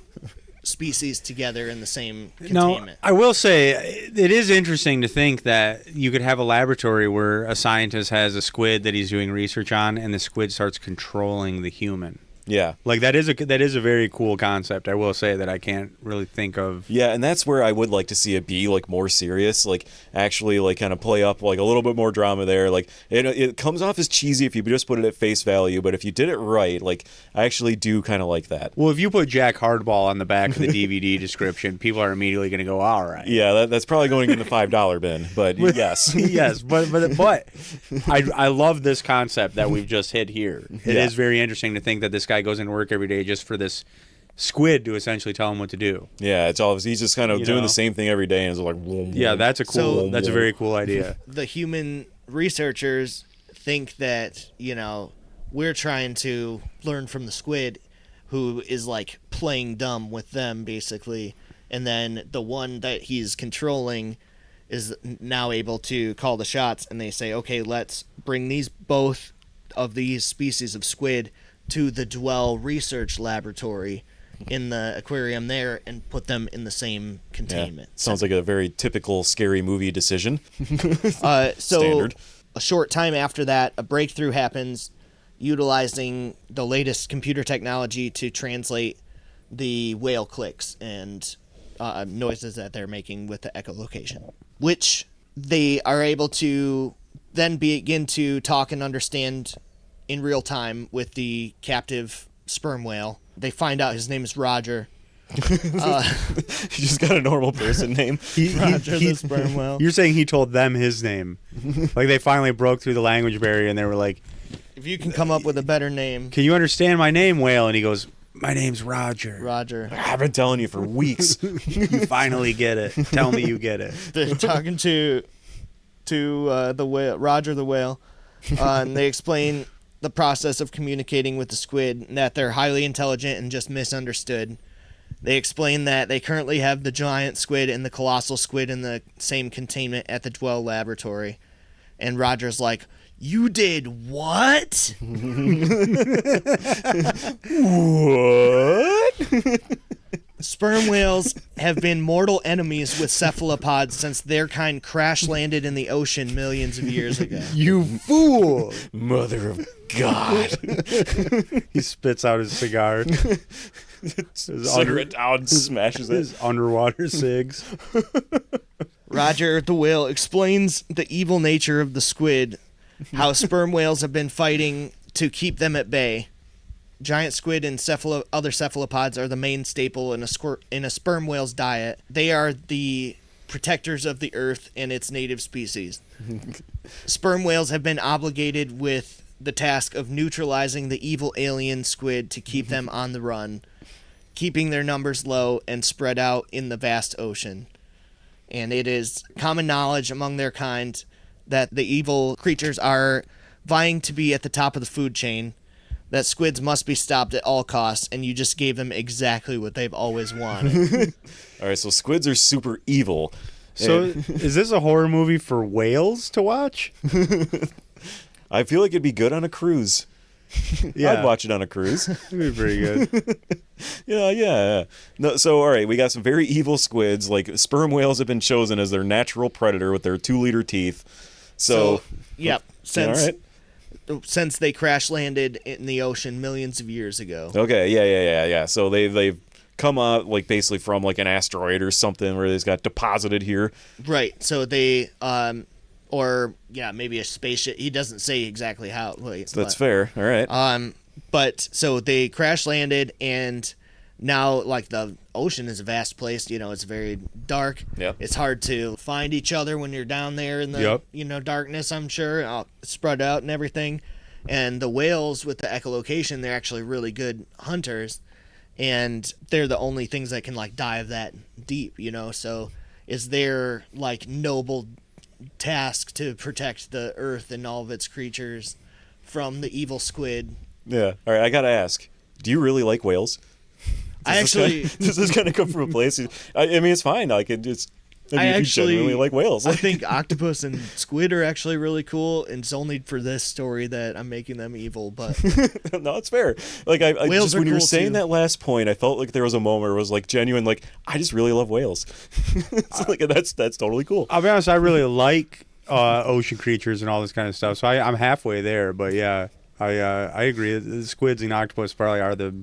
species together in the same containment. Now, I will say, it is interesting to think that you could have a laboratory where a scientist has a squid that he's doing research on, and the squid starts controlling the human. Yeah. Like, that is a very cool concept. I will say that I can't really think of. Yeah, and that's where I would like to see it be, like, more serious, like, actually, like, kind of play up, like, a little bit more drama there. Like, it comes off as cheesy if you just put it at face value, but if you did it right, like, I actually do kind of like that. Well, if you put Jack Hardball on the back of the DVD description, people are immediately going to go, all right. Yeah, that's probably going in the $5 bin, but yes. Yes, but I love this concept that we've just hit here. It is very interesting to think that this guy goes into work every day just for this squid to essentially tell him what to do. Yeah, it's all he's just kind of doing the same thing every day, and it's like, whoom, yeah, that's a very cool idea. The human researchers think that we're trying to learn from the squid, who is like playing dumb with them basically, and then the one that he's controlling is now able to call the shots, and they say, okay, let's bring both of these species of squid to the Dwell Research Laboratory in the aquarium there and put them in the same containment. Sounds like a very typical scary movie decision. So Standard. a short time after that, a breakthrough happens utilizing the latest computer technology to translate the whale clicks and noises that they're making with the echolocation, which they are able to then begin to talk and understand in real time with the captive sperm whale. They find out his name is Roger. He just got a normal person name. Roger the sperm whale. You're saying he told them his name. Like they finally broke through the language barrier and they were like, If you can come up with a better name. can you understand my name, whale? And he goes, my name's Roger. Roger. I've been telling you for weeks. You finally get it. Tell me you get it. They're talking to the whale, Roger the whale, and they explain the process of communicating with the squid, and that they're highly intelligent and just misunderstood. They explain that they currently have the giant squid and the colossal squid in the same containment at the Dwell Laboratory. And Roger's like, you did what? What? Sperm whales have been mortal enemies with cephalopods since their kind crash landed in the ocean millions of years ago. You fool! Mother of God. He spits out his cigar. Cigarette down, smashes it. His underwater cigs. Roger the whale explains the evil nature of the squid, how sperm whales have been fighting to keep them at bay. Giant squid and other cephalopods are the main staple in a sperm whale's diet. They are the protectors of the earth and its native species. Sperm whales have been obligated with the task of neutralizing the evil alien squid to keep them on the run, keeping their numbers low and spread out in the vast ocean. And it is common knowledge among their kind that the evil creatures are vying to be at the top of the food chain, that squids must be stopped at all costs, and you just gave them exactly what they've always wanted. All right, so squids are super evil. So is this a horror movie for whales to watch? I feel like it'd be good on a cruise. Yeah. I'd watch it on a cruise. It'd be pretty good. Yeah. No, so, all right, we got some very evil squids. Like, sperm whales have been chosen as their natural predator with their 2-liter teeth. So yep. all right. Since they crash landed in the ocean millions of years ago. Okay, yeah. So they've come up, like, basically from, like, an asteroid or something where they've got deposited here. Right. So they, or, yeah, maybe a spaceship. He doesn't say exactly how. That's fair. All right. But so they crash landed, and now, like, the ocean is a vast place. You know, it's very dark. Yep. It's hard to find each other when you're down there in the darkness, I'm sure, spread out and everything. And the whales with the echolocation, they're actually really good hunters, and they're the only things that can, like, dive that deep, you know. So is their, like, noble task to protect the earth and all of its creatures from the evil squid. Yeah. All right, I got to ask, do you really like whales? Does this kind of come from a place? I mean, it's fine. Like, it just. I you genuinely like whales. I think octopus and squid are actually really cool, and it's only for this story that I'm making them evil. But no, it's fair. Like, I whales just are when you were cool, saying too. that last point, I felt like there was a moment where it was like genuine. Like, I just really love whales. So, like, that's totally cool. I'll be honest, I really like ocean creatures and all this kind of stuff. So I'm halfway there. But yeah, I agree. The squids and octopus probably are the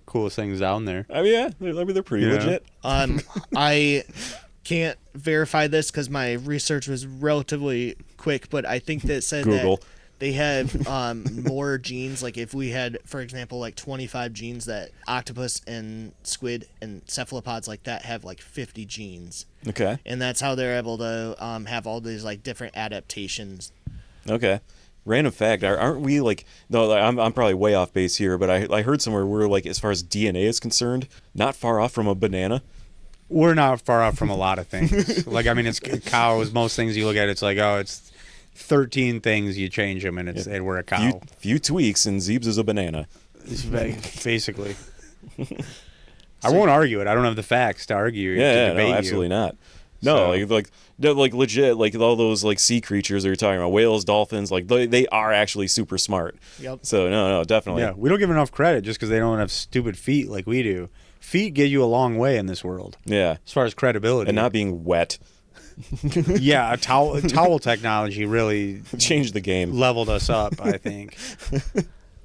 coolest things down there. I mean, yeah, they're pretty legit. I can't verify this because my research was relatively quick, but I think that said Google. that they have more genes. Like, if we had, for example, like 25 genes, that octopus and squid and cephalopods like that have like 50 genes. Okay. And that's how they're able to have all these like different adaptations. Okay. Random fact, aren't we like, no, I'm probably way off base here, but I heard somewhere we're like, as far as DNA is concerned, not far off from a banana. We're not far off from a lot of things. Like, I mean, it's cows. Most things you look at, it's like, oh, it's 13 things you change them, and we're a cow. Few tweaks, and Zeebs is a banana. Basically. I won't argue it. I don't have the facts to argue. Yeah, to no, debate absolutely you. not. No, like legit, like all those like sea creatures that you're talking about, whales, dolphins, like they are actually super smart. Yep. So no, definitely. Yeah, we don't give enough credit just because they don't have stupid feet like we do. Feet get you a long way in this world. Yeah. As far as credibility. And not being wet. Yeah, towel technology really Changed the game. leveled us up, I think.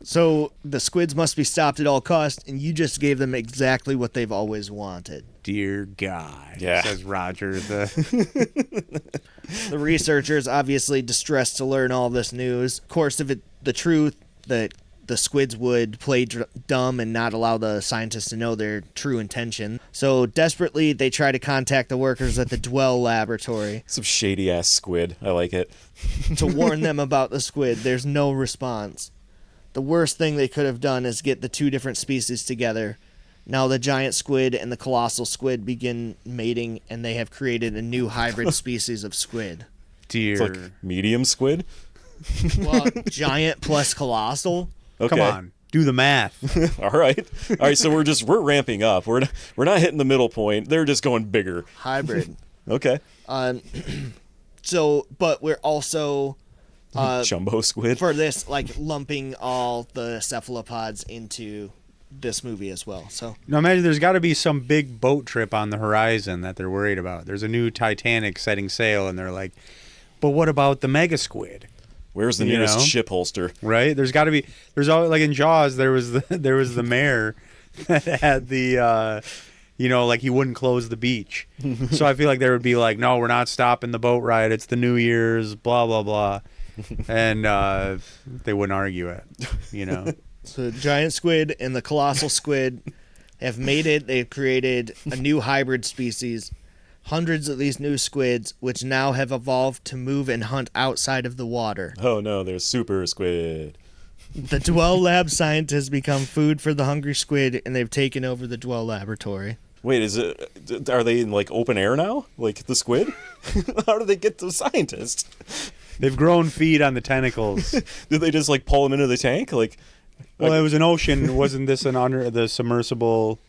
So the squids must be stopped at all costs, and you just gave them exactly what they've always wanted. Dear God, Yeah. says Roger. The researchers obviously distressed to learn all this news. Of course, if the truth that the squids would play dumb and not allow the scientists to know their true intention. So desperately, they try to contact the workers at the Dwell laboratory Some shady ass squid. I like it. to warn them about the squid. There's no response. The worst thing they could have done is get the two different species together. Now the giant squid and the colossal squid begin mating, and they have created a new hybrid species of squid. dear. It's like medium squid. Well, giant plus colossal. Okay. Come on, do the math. All right. So we're ramping up. We're not hitting the middle point. They're just going bigger. Hybrid. Okay. So, but we're also Jumbo squid. for this like lumping all the cephalopods into this movie as well. So Now imagine there's got to be some big boat trip on the horizon that they're worried about. There's a new Titanic setting sail, and they're like, "But what about the mega squid?" Where's the You nearest know? ship holster? Right? There's got to be. There's always like in Jaws. There was the mayor that had the. Like he wouldn't close the beach. So I feel like there would be like, no, we're not stopping the boat ride. It's the New Year's, blah, blah, blah. And they wouldn't argue it, So the giant squid and the colossal squid have mated. They've created a new hybrid species. Hundreds of these new squids, which now have evolved to move and hunt outside of the water. Oh no, there's super squid. The Dwell Lab scientists become food for the hungry squid, and they've taken over the Dwell laboratory. Wait, are they in like open air now? Like the squid? How do they get to the scientists? They've grown feet on the tentacles. Did they just like pull them into the tank? Like, Well, it was an ocean. Wasn't this the submersible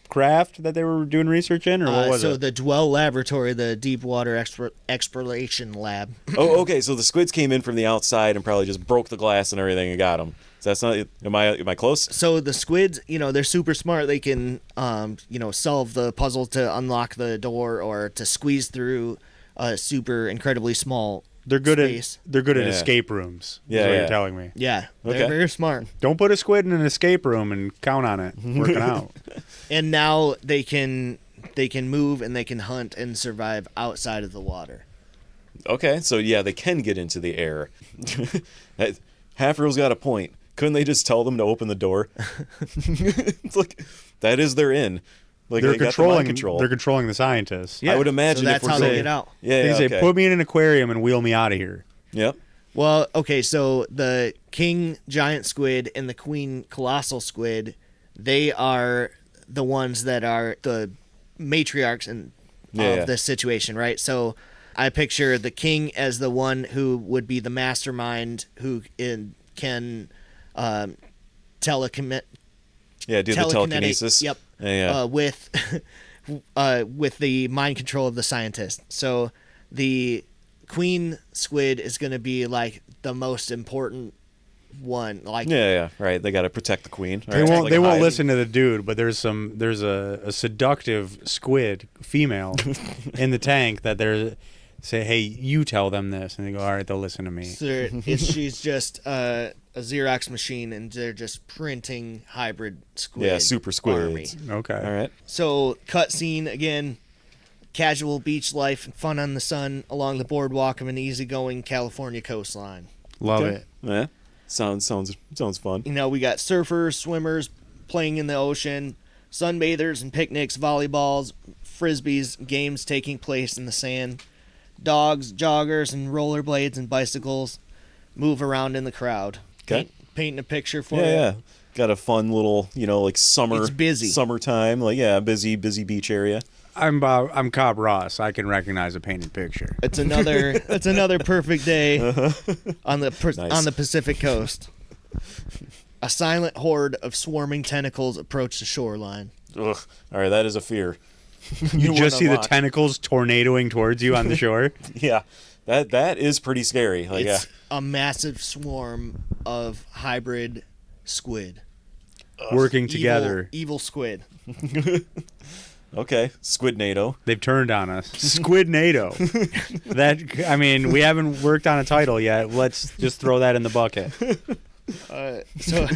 craft that they were doing research in, or what was so it? the Dwell laboratory, the deep water exploration lab. oh, okay. So the squids came in from the outside and probably just broke the glass and everything and got them. So that's not. Am I close? So the squids, they're super smart. They can, solve the puzzle to unlock the door or to squeeze through a super incredibly small. They're good space. at Yeah. escape rooms. Yeah, is what yeah. you're telling me. Yeah, they're Okay. very smart. Don't put a squid in an escape room and count on it working out. And now they can move and they can hunt and survive outside of the water. Okay, so yeah, they can get into the air. Half-Real's got a point. Couldn't they just tell them to open the door? It's like that is their in. Like They're they got the mind controlling. control. They're controlling the scientists. I would imagine So that's if we're how they saying- get out. Yeah, They yeah, say, okay. "Put me in an aquarium and wheel me out of here." Yep. Well, okay, so the king giant squid and the queen colossal squid, they are the ones that are the matriarchs of Yeah. this situation, right? So I picture the king as the one who would be the mastermind who can telekinetic. Yeah, do the telekinesis. Yep. Yeah. With the mind control of the scientist. So the queen squid is going to be like the most important one. Like Yeah, right. They got to protect the queen. They right? won't. Like They won't hide. listen to the dude. But there's a seductive squid female in the tank that they're say, "Hey, you tell them this," and they go, "All right, they'll listen to me." so she's just a Xerox machine, and they're just printing hybrid squid. Yeah, super army. squids. Okay. All right. So cutscene again. Casual beach life and fun on the sun along the boardwalk of an easygoing California coastline. Love Okay. it. Yeah. Sounds fun. We got surfers, swimmers playing in the ocean, sunbathers and picnics, volleyballs, frisbees, games taking place in the sand. Dogs, joggers, and rollerblades and bicycles move around in the crowd. Okay. Painting a picture for Yeah, you. yeah. Got a fun little, like summer. It's busy. Summertime, like busy beach area. I'm Cobb Ross. I can recognize a painted picture. It's another perfect day on the Nice. on the Pacific coast. A silent horde of swarming tentacles approach the shoreline. Ugh. All right, that is a fear. You just see the unlock. tentacles tornadoing towards you on the shore. Yeah, that is pretty scary. Like, It's a massive swarm of hybrid squid. Working together. Evil squid. okay, Squidnado. They've turned on us. Squidnado. That, I mean, we haven't worked on a title yet. Let's just throw that in the bucket. So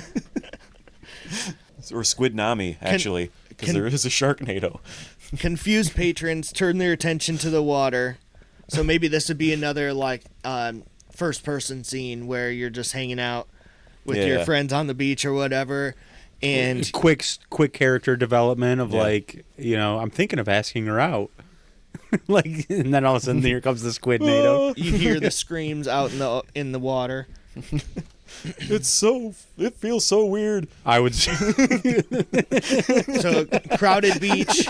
Or Squidnami, actually, because there is a Sharknado. confused patrons turn their attention to the water. So maybe this would be another like first person scene where you're just hanging out with your Yeah. friends on the beach or whatever. And Quick character development of Yeah. like, you know, I'm thinking of asking her out. Like, and then all of a sudden here comes the Squidnado. you hear the screams out in the water. It feels so weird. I would say. So crowded beach.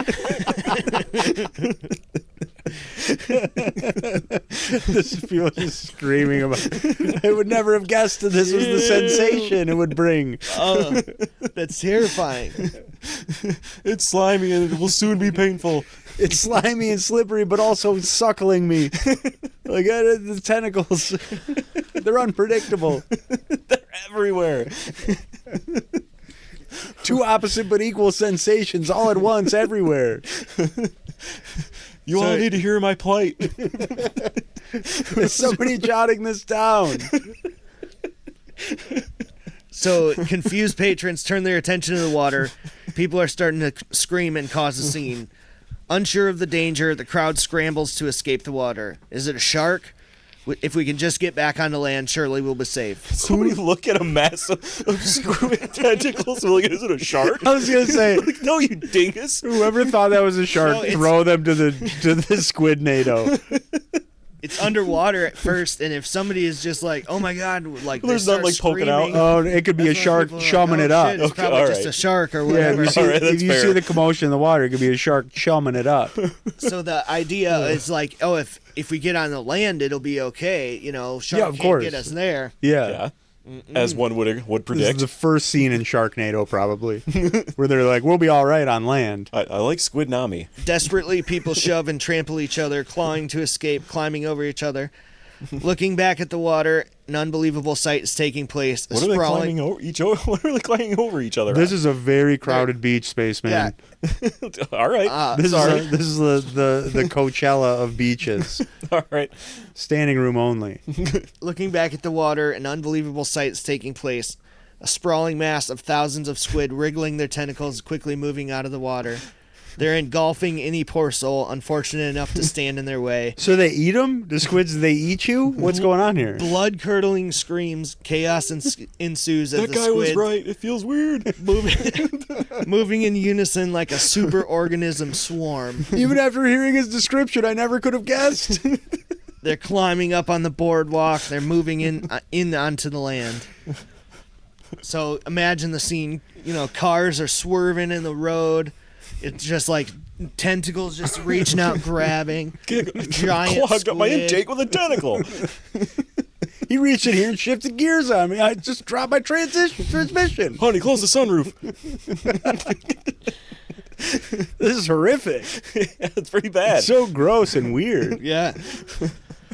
This feels just screaming about. I would never have guessed that this was the sensation it would bring. Oh, that's terrifying. It's slimy and it will soon be painful. It's slimy and slippery, but also suckling me. Like the tentacles, they're unpredictable. They're everywhere. Two opposite but equal sensations all at once, everywhere. You all need to hear my plight. Is somebody jotting this down? So confused patrons turn their attention to the water. People are starting to scream and cause a scene. Unsure of the danger, the crowd scrambles to escape the water. Is it a shark? If we can just get back onto land, surely we'll be safe. Somebody look at a mass of squid tentacles. Like, is it a shark? I was gonna say, Like, no, you dingus. whoever thought that was a shark, No, it's- throw them to the Squidnado. It's underwater at first, and if somebody is just like, "Oh my god!" like There's they nothing, start like, poking out. screaming, Oh, it could be a that's when shark people are like, chumming "Oh, it up. shit, It's Okay, probably all just right. a shark or Yeah, whatever. if you see, All right, that's if you fair. see the commotion in the water, it could be a shark chumming it up. So the idea is like, oh, if we get on the land, it'll be okay. You know, shark Yeah, of can't course. get us there. Yeah. Yeah. As one would This is predict. the first scene in Sharknado, probably, where they're like, we'll be all right on land. I like Squidnami. Desperately, people shove and trample each other, clawing to escape, climbing over each other. Looking back at the water, an unbelievable sight is taking place. What are they climbing over each other? What are they climbing over each other? This is a very crowded beach, spaceman. all right. This Sorry. is the Coachella of beaches. All right. Standing room only. Looking back at the water, an unbelievable sight is taking place. A sprawling mass of thousands of squid wriggling their tentacles, quickly moving out of the water. They're engulfing any poor soul unfortunate enough to stand in their way. So they eat them? The squids, they eat you? What's going on here? Blood-curdling screams, chaos ensues as That the guy was squid right. It feels weird. moving in unison like a superorganism swarm. Even after hearing his description, I never could have guessed. They're climbing up on the boardwalk. They're moving in onto the land. So imagine the scene. You know, cars are swerving in the road. It's just like tentacles just reaching out, grabbing. Giant Clogged up my squid. intake with a tentacle. He reached in here and shifted gears on me. I just dropped my transmission. Honey, close the sunroof. This is horrific. Yeah, it's pretty bad. It's so gross and weird. Yeah.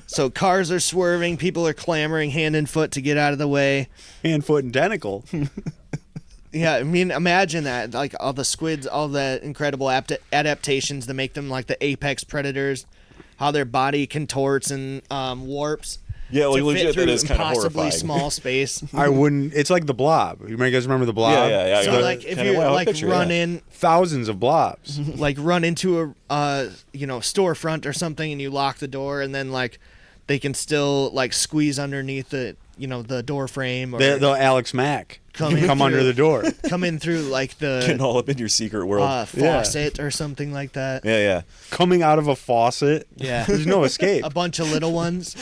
So cars are swerving. People are clamoring hand and foot to get out of the way. Hand, foot, and tentacle. Yeah, I mean, imagine that. Like all the squids, all the incredible adaptations that make them like the apex predators. How their body contorts and warps. Yeah, like to legit, fit through that is kind of impossibly horrifying. small space. I wouldn't. It's like the Blob. You guys remember the Blob? Yeah. So like if you like run in, Thousands of blobs. like run into a storefront or something, and you lock the door, and then like they can still like squeeze underneath the door frame or They'll Alex Mack Come in come under through. the door. come in through like Getting the all up in your secret world. faucet or something like that. Yeah. Coming out of a faucet. Yeah. There's no escape. A bunch of little ones.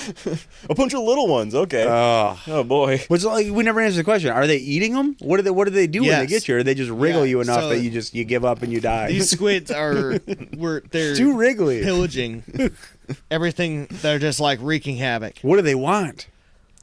A bunch of little ones. Okay. Oh. Oh boy. But it's like we never answered the question. Are they eating them? What do they do when they Yes. get you? Or they just wriggle Yeah, you enough so that you give up and you die? These squids they're Too wriggly. pillaging everything. They're just like wreaking havoc. What do they want?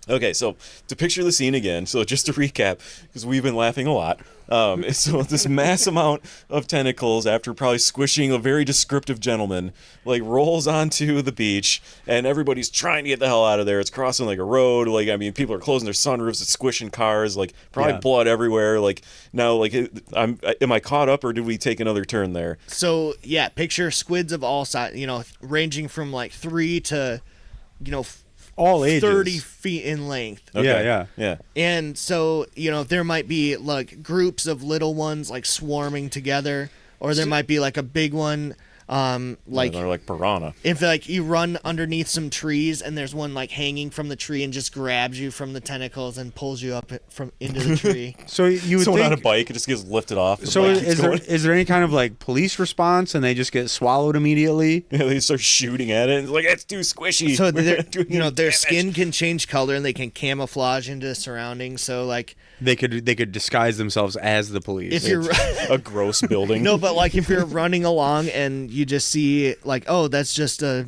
Okay, so to picture the scene again, so just to recap, because we've been laughing a lot. So this mass amount of tentacles, after probably squishing a very descriptive gentleman, like rolls onto the beach, and everybody's trying to get the hell out of there. It's crossing like a road. Like, I mean, people are closing their sunroofs. It's squishing cars. Like, probably blood everywhere. Like, now, like, am I caught up, or did we take another turn there? So yeah, picture squids of all sizes. Ranging from like 3 to, all ages. 30 feet in length. Okay. Yeah. And so, there might be like groups of little ones like swarming together, or there might be like a big one. They're like piranha. If like you run underneath some trees and there's one like hanging from the tree and just grabs you from the tentacles and pulls you up from into the tree. So you would Someone think, on a bike, it just gets lifted off. The so bike keeps going. is there any kind of like police response and they just get swallowed immediately? Yeah, they start shooting at it. It's like, it's too squishy. So We're not doing any their damage. skin can change color and they can camouflage into the surroundings. So like They could disguise themselves as the police. if you're A gross building. no, but like if you're running along and you just see like, oh, that's just a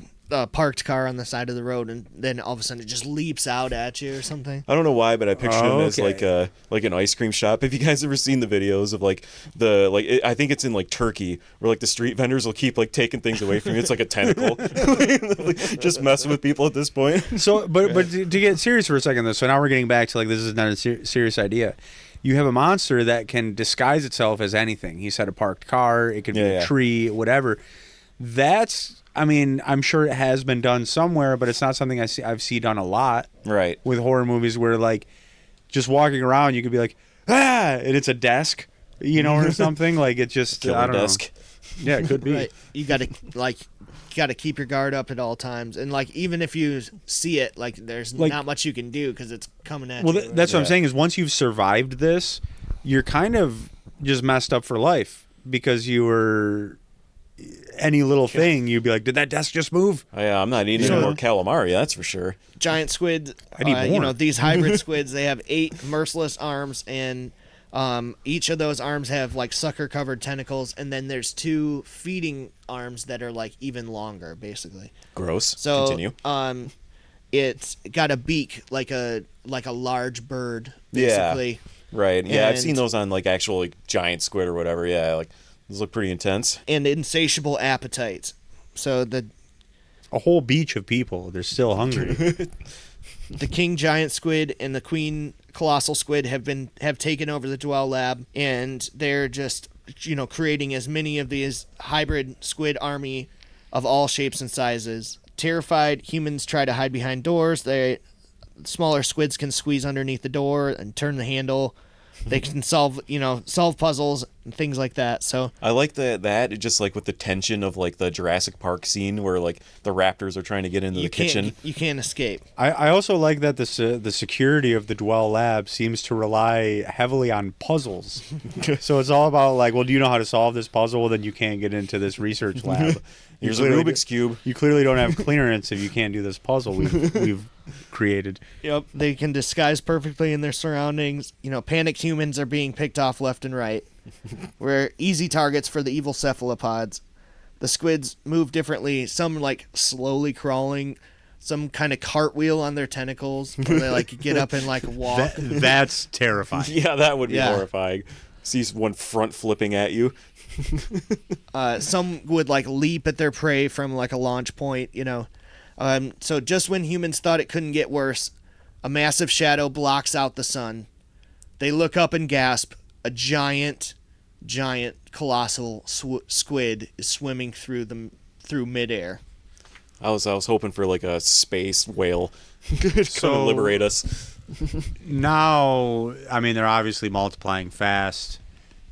parked car on the side of the road, and then all of a sudden it just leaps out at you or something. I don't know why, but I picture him as Okay. like an ice cream shop. Have you guys ever seen the videos of like I think it's in like Turkey, where like the street vendors will keep like taking things away from you. It's like a tentacle, just messing with people at this point. So, but to get serious for a second, though, so now we're getting back to like this is not a serious idea. You have a monster that can disguise itself as anything. He said a parked car, it could be a tree, whatever. That's, I mean, I'm sure it has been done somewhere, but it's not something I've seen done a lot. Right. With horror movies, where like just walking around, you could be like, and it's a desk, or something. Like it's just Killer I don't desk. know. Yeah, it could be. Right. You got to keep your guard up at all times, and like even if you see it, like there's not much you can do because it's coming at you. Well, that's what I'm saying is once you've survived this, you're kind of just messed up for life because you were any little thing you'd be like, did that desk just move? Oh, yeah, I'm not eating any more calamari. That's for sure. Giant squid. I need more. These hybrid squids. They have 8 merciless arms, and each of those arms have like sucker-covered tentacles, and then there's 2 feeding arms that are like even longer, basically. Gross. So, Continue. It's got a beak like a large bird, basically. Yeah. Right. Yeah, I've seen And- those on like actual like giant squid or whatever. Yeah, like those look pretty intense. And insatiable appetites. So A whole beach of people, they're still hungry. the king giant squid and the queen colossal squid have taken over the Dwell Lab, and they're just creating as many of these hybrid squid army of all shapes and sizes. Terrified, humans try to hide behind doors. Smaller squids can squeeze underneath the door and turn the handle. They can solve puzzles and things like that. So I like that just like with the tension of like the Jurassic Park scene where like the raptors are trying to get into the kitchen. You can't escape. I also like that the security of the Dwell Lab seems to rely heavily on puzzles. So it's all about like, well, do you know how to solve this puzzle? Well, then you can't get into this research lab. Here's a Rubik's Cube. You clearly don't have clearance if you can't do this puzzle we've created. Yep, they can disguise perfectly in their surroundings. Panicked humans are being picked off left and right. We're easy targets for the evil cephalopods. The squids move differently. Some like slowly crawling, some kind of cartwheel on their tentacles, where they like get up and like walk. That's terrifying. Yeah, that would be Yeah. horrifying. See one front flipping at you. Some would like leap at their prey from like a launch point. So just when humans thought it couldn't get worse, a massive shadow blocks out the sun. They look up and gasp. A giant, colossal squid is swimming through midair. I was hoping for like a space whale to liberate us. Now, I mean, they're obviously multiplying fast.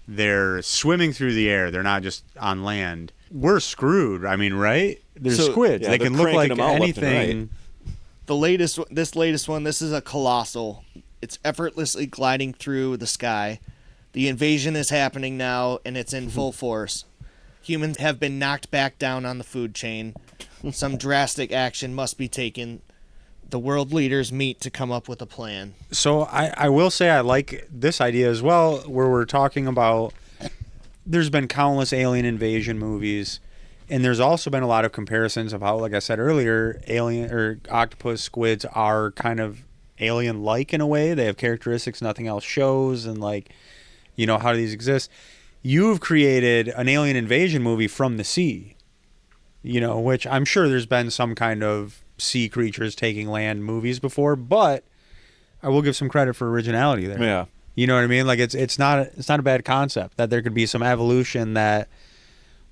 They're swimming through the air. They're not just on land. We're screwed. I mean, right? They're squids. Yeah, they they're can look cranking like them out left and anything. This latest one, this is a colossal. It's effortlessly gliding through the sky. The invasion is happening now, and it's in full force. Humans have been knocked back down on the food chain. Some drastic action must be taken. The world leaders meet to come up with a plan. So I will say I like this idea as well, where we're talking about there's been countless alien invasion movies, and there's also been a lot of comparisons of how, like I said earlier, alien or octopus squids are kind of alien-like in a way. They have characteristics nothing else shows, and like, you know, how do these exist? You've created an alien invasion movie from the sea, you know, which I'm sure there's been some kind of sea creatures taking land movies before, but I will give some credit for originality there. Yeah. You know what I mean? Like it's not a bad concept that there could be some evolution that,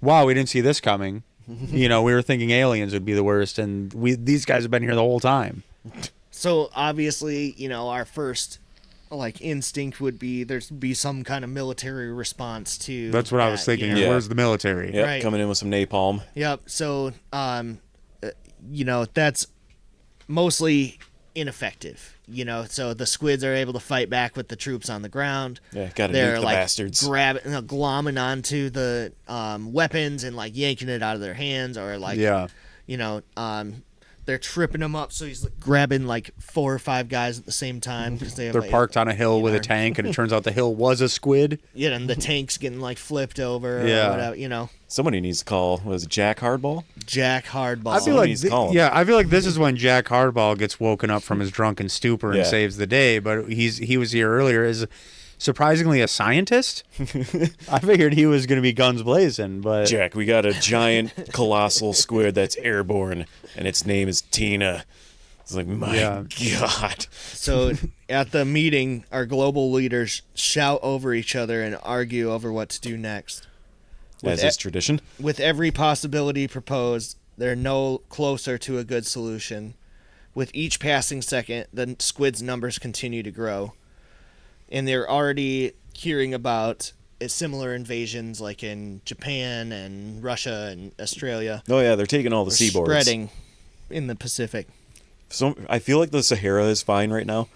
wow, we didn't see this coming. You know, we were thinking aliens would be the worst, and these guys have been here the whole time. So obviously, you know, our first like instinct would be there'd be some kind of military response to. That's what I was thinking. You know? Yeah. Where's the military? Yep, Right. coming in with some napalm. Yep. So, you know, that's mostly ineffective. You know, so the squids are able to fight back with the troops on the ground. Yeah, gotta They're nuke the like bastards. glomming onto the weapons and like yanking it out of their hands, or like, Yeah. you know, they're tripping him up. So he's like, grabbing like 4 or 5 guys at the same time because they have, They're like, parked on a hill you with a know, tank, and it turns out the hill was a squid. Yeah, and the tank's getting like flipped over. Yeah. Or whatever, you know, Somebody needs to call. Was it Jack Hardball? Jack Hardball. I feel like Somebody's calling. I feel like this is when Jack Hardball gets woken up from his drunken stupor and Yeah. saves the day. But he was here earlier as surprisingly a scientist. I figured he was going to be guns blazing, but Jack, we got a giant colossal squid that's airborne, and its name is Tina. It's like, my Yeah. God. So at the meeting, our global leaders shout over each other and argue over what to do next. As is tradition. With every possibility proposed, they're no closer to a good solution. With each passing second, the squid's numbers continue to grow. And they're already hearing about similar invasions like in Japan and Russia and Australia. Oh, yeah, they're taking all the They're seaboards. spreading in the Pacific. So I feel like the Sahara is fine right now.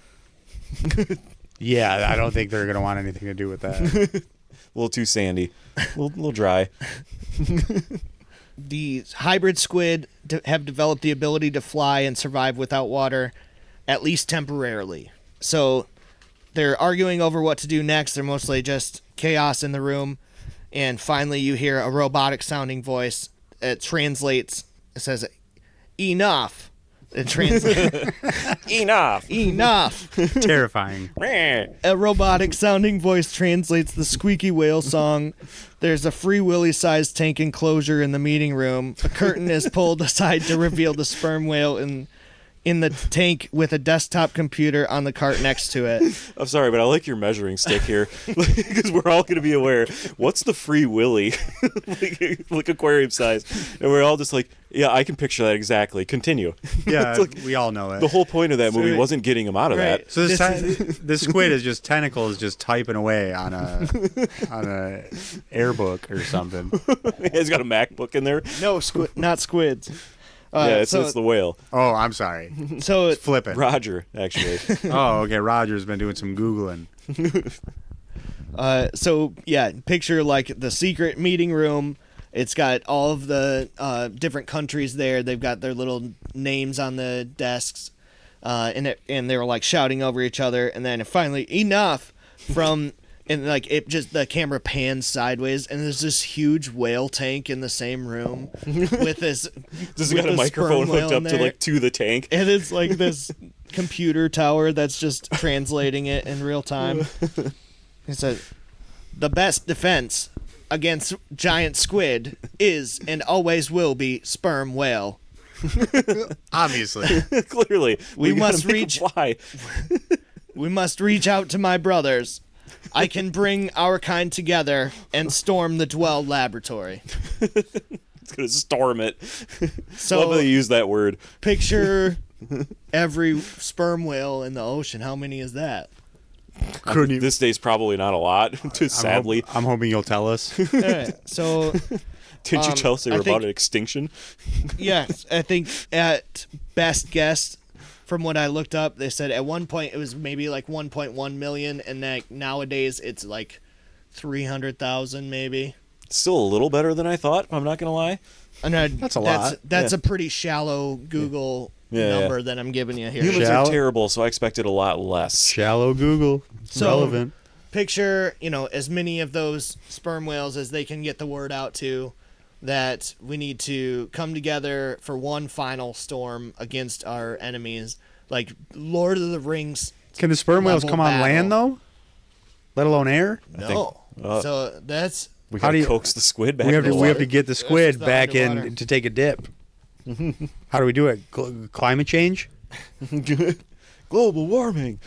yeah, I don't think they're going to want anything to do with that. A little too sandy. A little dry. The hybrid squid have developed the ability to fly and survive without water, at least temporarily. So they're arguing over what to do next. They're mostly just chaos in the room. And finally, you hear a robotic sounding voice. It translates. It says, "Enough." It translates. Enough. Enough. Terrifying. A robotic sounding voice translates the squeaky whale song. There's a Free Willy-sized tank enclosure in the meeting room. A curtain is pulled aside to reveal the sperm whale in the tank with a desktop computer on the cart next to it. I'm sorry, but I like your measuring stick here because we're all going to be aware. What's the Free Willy? like aquarium size. And we're all just like, yeah, I can picture that exactly. Continue. Yeah, It's like we all know it. the whole point of that movie right. wasn't getting him out of Right. that. So this squid is just tentacles just typing away on a air book or something. He's got a MacBook in there. No, not squids. Yeah, it's so the whale. Oh, I'm sorry. so Flipping. Roger, actually. Oh, okay. Roger's been doing some Googling. So yeah, picture like the secret meeting room. It's got all of the different countries there. They've got their little names on the desks, and they were like shouting over each other. And then finally, enough from. And like it just the camera pans sideways, and there's this huge whale tank in the same room with this. Just with got a the microphone sperm whale hooked up in there. to the tank. And it's like this computer tower that's just translating it in real time. It said, "The best defense against giant squid is and always will be sperm whale. Obviously. Clearly, We gotta must make 'em reach- fly. We must reach out to my brothers. I can bring our kind together and storm the Dwell laboratory." It's gonna storm it. So Love how they use that word. picture every sperm whale in the ocean. How many is that? Couldn't even. This day's probably not a lot. Sadly, I'm hoping you'll tell us. All right, so didn't you tell us they I were think- about an extinction? yes, I think at best guess, from what I looked up, they said at one point it was maybe like 1.1 million, and like nowadays it's like 300,000 maybe. Still a little better than I thought. I'm not gonna lie. And That's a lot. That's Yeah. a pretty shallow Google Yeah. number that I'm giving you here. Humans Shallow- are terrible, so I expected a lot less. Shallow Google. So- Relevant. Picture, as many of those sperm whales as they can get the word out to, that we need to come together for one final storm against our enemies, like Lord of the Rings. Can the sperm whales level come on battle. land though? Let alone air? No. So that's We How gotta do you- coax the squid back We have in to the we have water. to get the squid just the back underwater. in to take a dip. How do we do it? Climate change? Global warming.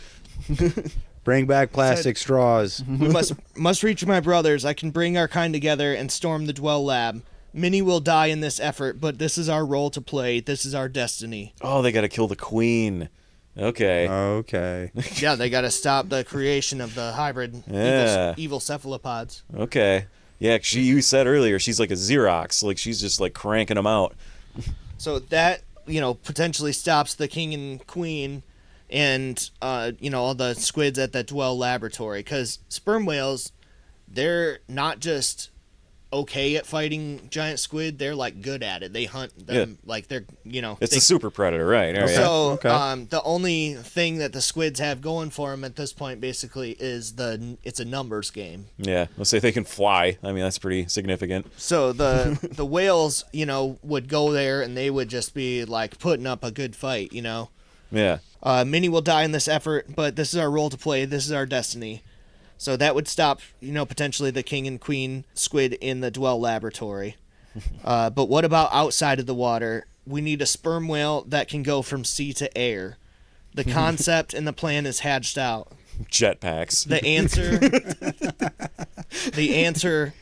Bring back plastic straws. we must reach my brothers. I can bring our kind together and storm the Dwell Lab. Many will die in this effort, but this is our role to play. This is our destiny. Oh, they gotta kill the queen. Okay. Okay. Yeah, they got to stop the creation of the hybrid Yeah. evil cephalopods. Okay. Yeah, you said earlier she's like a Xerox. Like she's just like cranking them out. So that, potentially stops the king and queen and, all the squids at the Dwell laboratory. Because sperm whales, they're not just okay at fighting giant squid. They're, like, good at it. They hunt them like they're, It's a super predator, right? Oh, yeah. So Okay. the only thing that the squids have going for them at this point basically is it's a numbers game. Yeah. Let's say they can fly. I mean, that's pretty significant. So the whales, would go there and they would just be like putting up a good fight, Yeah. Many will die in this effort, but this is our role to play. This is our destiny. So that would stop, potentially the king and queen squid in the Dwell laboratory. But what about outside of the water? We need a sperm whale that can go from sea to air. The concept and the plan is hatched out. Jetpacks. The answer,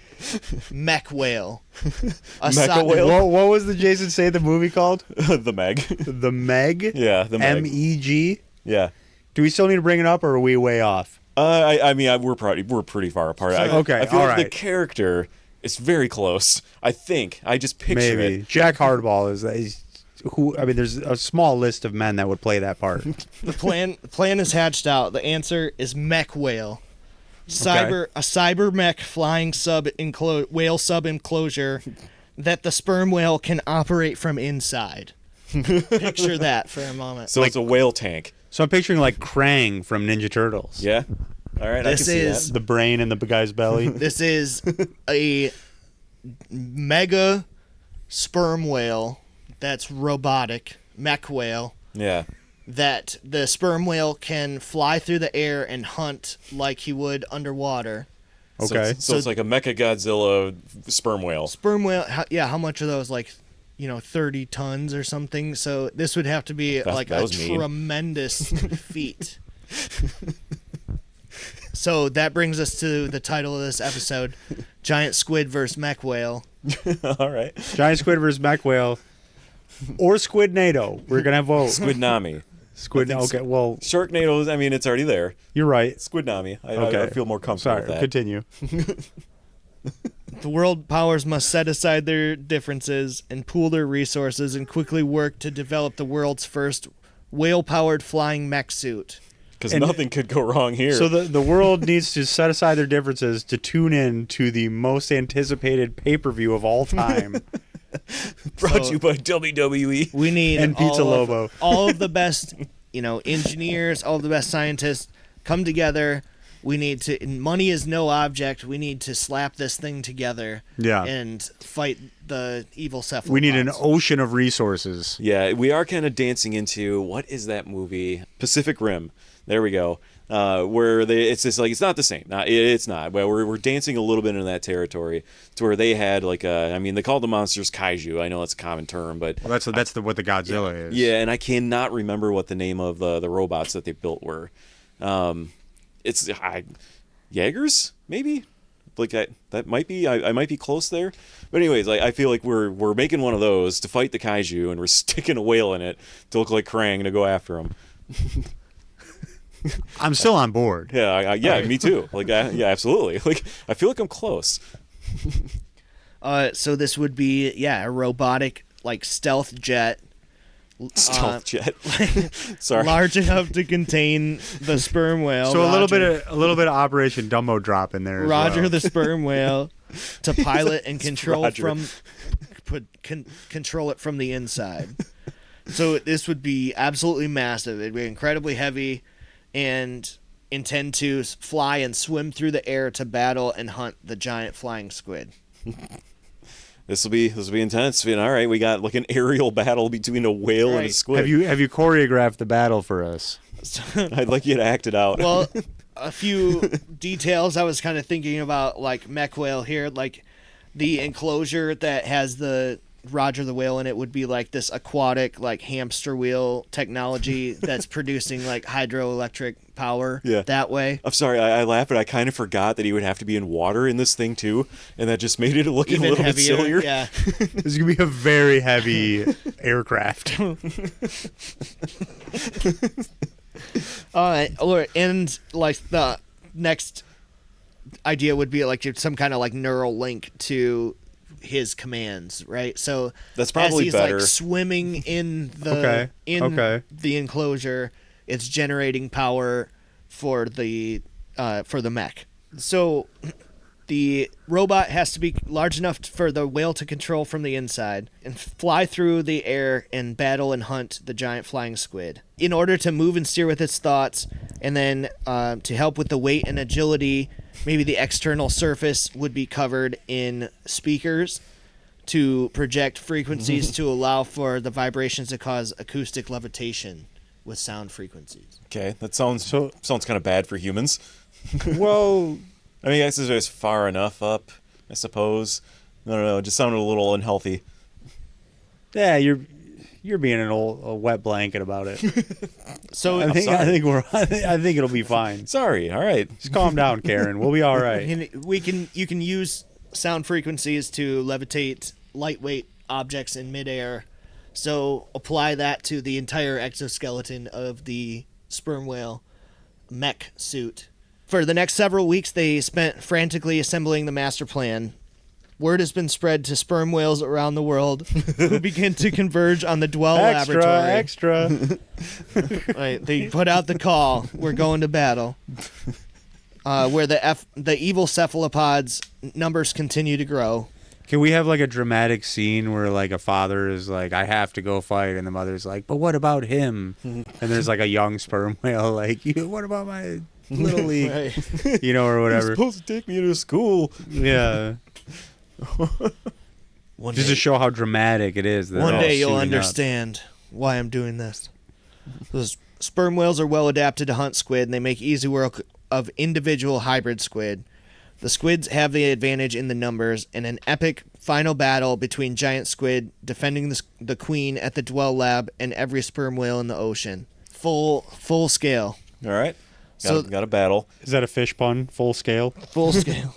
mech whale. Mecha whale? What was the Jason say the movie called? The Meg. The Meg? Yeah, the Meg. MEG? Yeah. Do we still need to bring it up, or are we way off? I mean, we're pretty far apart. Okay, I feel all like the right. character is very close. I think I just picture Maybe. it. Jack Hardball is who? I mean, there's a small list of men that would play that part. The plan is hatched out. The answer is mech whale. A cyber mech flying whale sub enclosure that the sperm whale can operate from inside. Picture that for a moment. So it's a whale tank. So I'm picturing like Krang from Ninja Turtles. Yeah. All right. This I can see is- that. The brain in the guy's belly. This is a mega sperm whale that's robotic, mech whale, Yeah. that the sperm whale can fly through the air and hunt like he would underwater. Okay. So it's like a Mecha Godzilla sperm whale. Sperm whale, how much are those? Like, 30 tons or something. So this would have to be like that a was mean. tremendous feat. So that brings us to the title of this episode: Giant Squid versus Mech Whale. All right. Giant squid versus mech whale, or Squidnado. We're gonna vote. Squidnami. Squid. Okay. Well, Sharknado. I mean, it's already there. you're right. Squidnami. Okay. I feel more comfortable Sorry. with that. Continue. The world powers must set aside their differences and pool their resources and quickly work to develop the world's first whale-powered flying mech suit. Because And- nothing could go wrong here. So the world needs to set aside their differences to tune in to the most anticipated pay-per-view of all time. Brought to you by WWE. We need And Pizza Lobo. all of the best, engineers, all of the best scientists come together. We need to. Money is no object. We need to slap this thing together. Yeah. And fight the evil cephalopods. We need an ocean of resources. Yeah, we are kind of dancing into, what is that movie? Pacific Rim. There we go. Where it's just like, it's not the same. It's not. But we're dancing a little bit into that territory to where they had like they called the monsters kaiju. I know that's a common term, but Well, that's what the Godzilla is. yeah, and I cannot remember what the name of the robots that they built were. It's Jaegers, maybe? Like that might be, I might be close there. But anyways, I feel like we're making one of those to fight the kaiju, and we're sticking a whale in it to look like Krang to go after him. I'm still on board. Yeah, me too. Like, yeah, absolutely. Like, I feel like I'm close. So this would be a robotic like stealth jet. Stealth jet. Sorry. Large enough to contain the sperm whale. So a little Roger. bit of Operation Dumbo Drop in there. As Roger well. the sperm whale to pilot and control Roger. control it from the inside. So this would be absolutely massive. It'd be incredibly heavy and intend to fly and swim through the air to battle and hunt the giant flying squid. This will be intense. And all right, we got like an aerial battle between a whale and a Right. squid. Have you choreographed the battle for us? I'd like you to act it out. Well, a few details I was kind of thinking about, like mech whale here, like the enclosure that has the Roger the whale in it would be like this aquatic, like hamster wheel technology that's producing like hydroelectric power that way. I'm sorry, I laugh, but I kind of forgot that he would have to be in water in this thing too, and that just made it look Even a little heavier, bit sillier. yeah. This is gonna be a very heavy aircraft. And like the next idea would be like some kind of like neural link to his commands, right? So That's probably as he's better. like swimming in the the enclosure, it's generating power for the mech. So the robot has to be large enough for the whale to control from the inside and fly through the air and battle and hunt the giant flying squid. In order to move and steer with its thoughts, and then to help with the weight and agility, maybe the external surface would be covered in speakers to project frequencies to allow for the vibrations to cause acoustic levitation with sound frequencies. Okay, that sounds kind of bad for humans. Well, I mean, I guess it's far enough up, I suppose. I don't know, it just sounded a little unhealthy. yeah, you're being a wet blanket about it. So I think it'll be fine. Sorry, all right. Just calm down, Karen. We'll be all right. you can use sound frequencies to levitate lightweight objects in midair. So apply that to the entire exoskeleton of the sperm whale mech suit. For the next several weeks, they spent frantically assembling the master plan. Word has been spread to sperm whales around the world who begin to converge on the Dwell laboratory. Extra. Right, they put out the call. We're going to battle. Where the evil cephalopods numbers continue to grow. Can we have like a dramatic scene where like a father is like, I have to go fight, and the mother's like, but what about him? And there's like a young sperm whale like, what about my little league? Right. You know, or You're whatever. supposed to take me to school. Yeah. Just to show how dramatic it is. One day you'll understand why I'm doing this. Those sperm whales are well adapted to hunt squid, and they make easy work of individual hybrid squid. The squids have the advantage in the numbers, in an epic final battle between giant squid defending the queen at the Dwell lab and every sperm whale in the ocean. Full scale. All right. So- Got a battle. Is that a fish pun? Full scale? Full scale.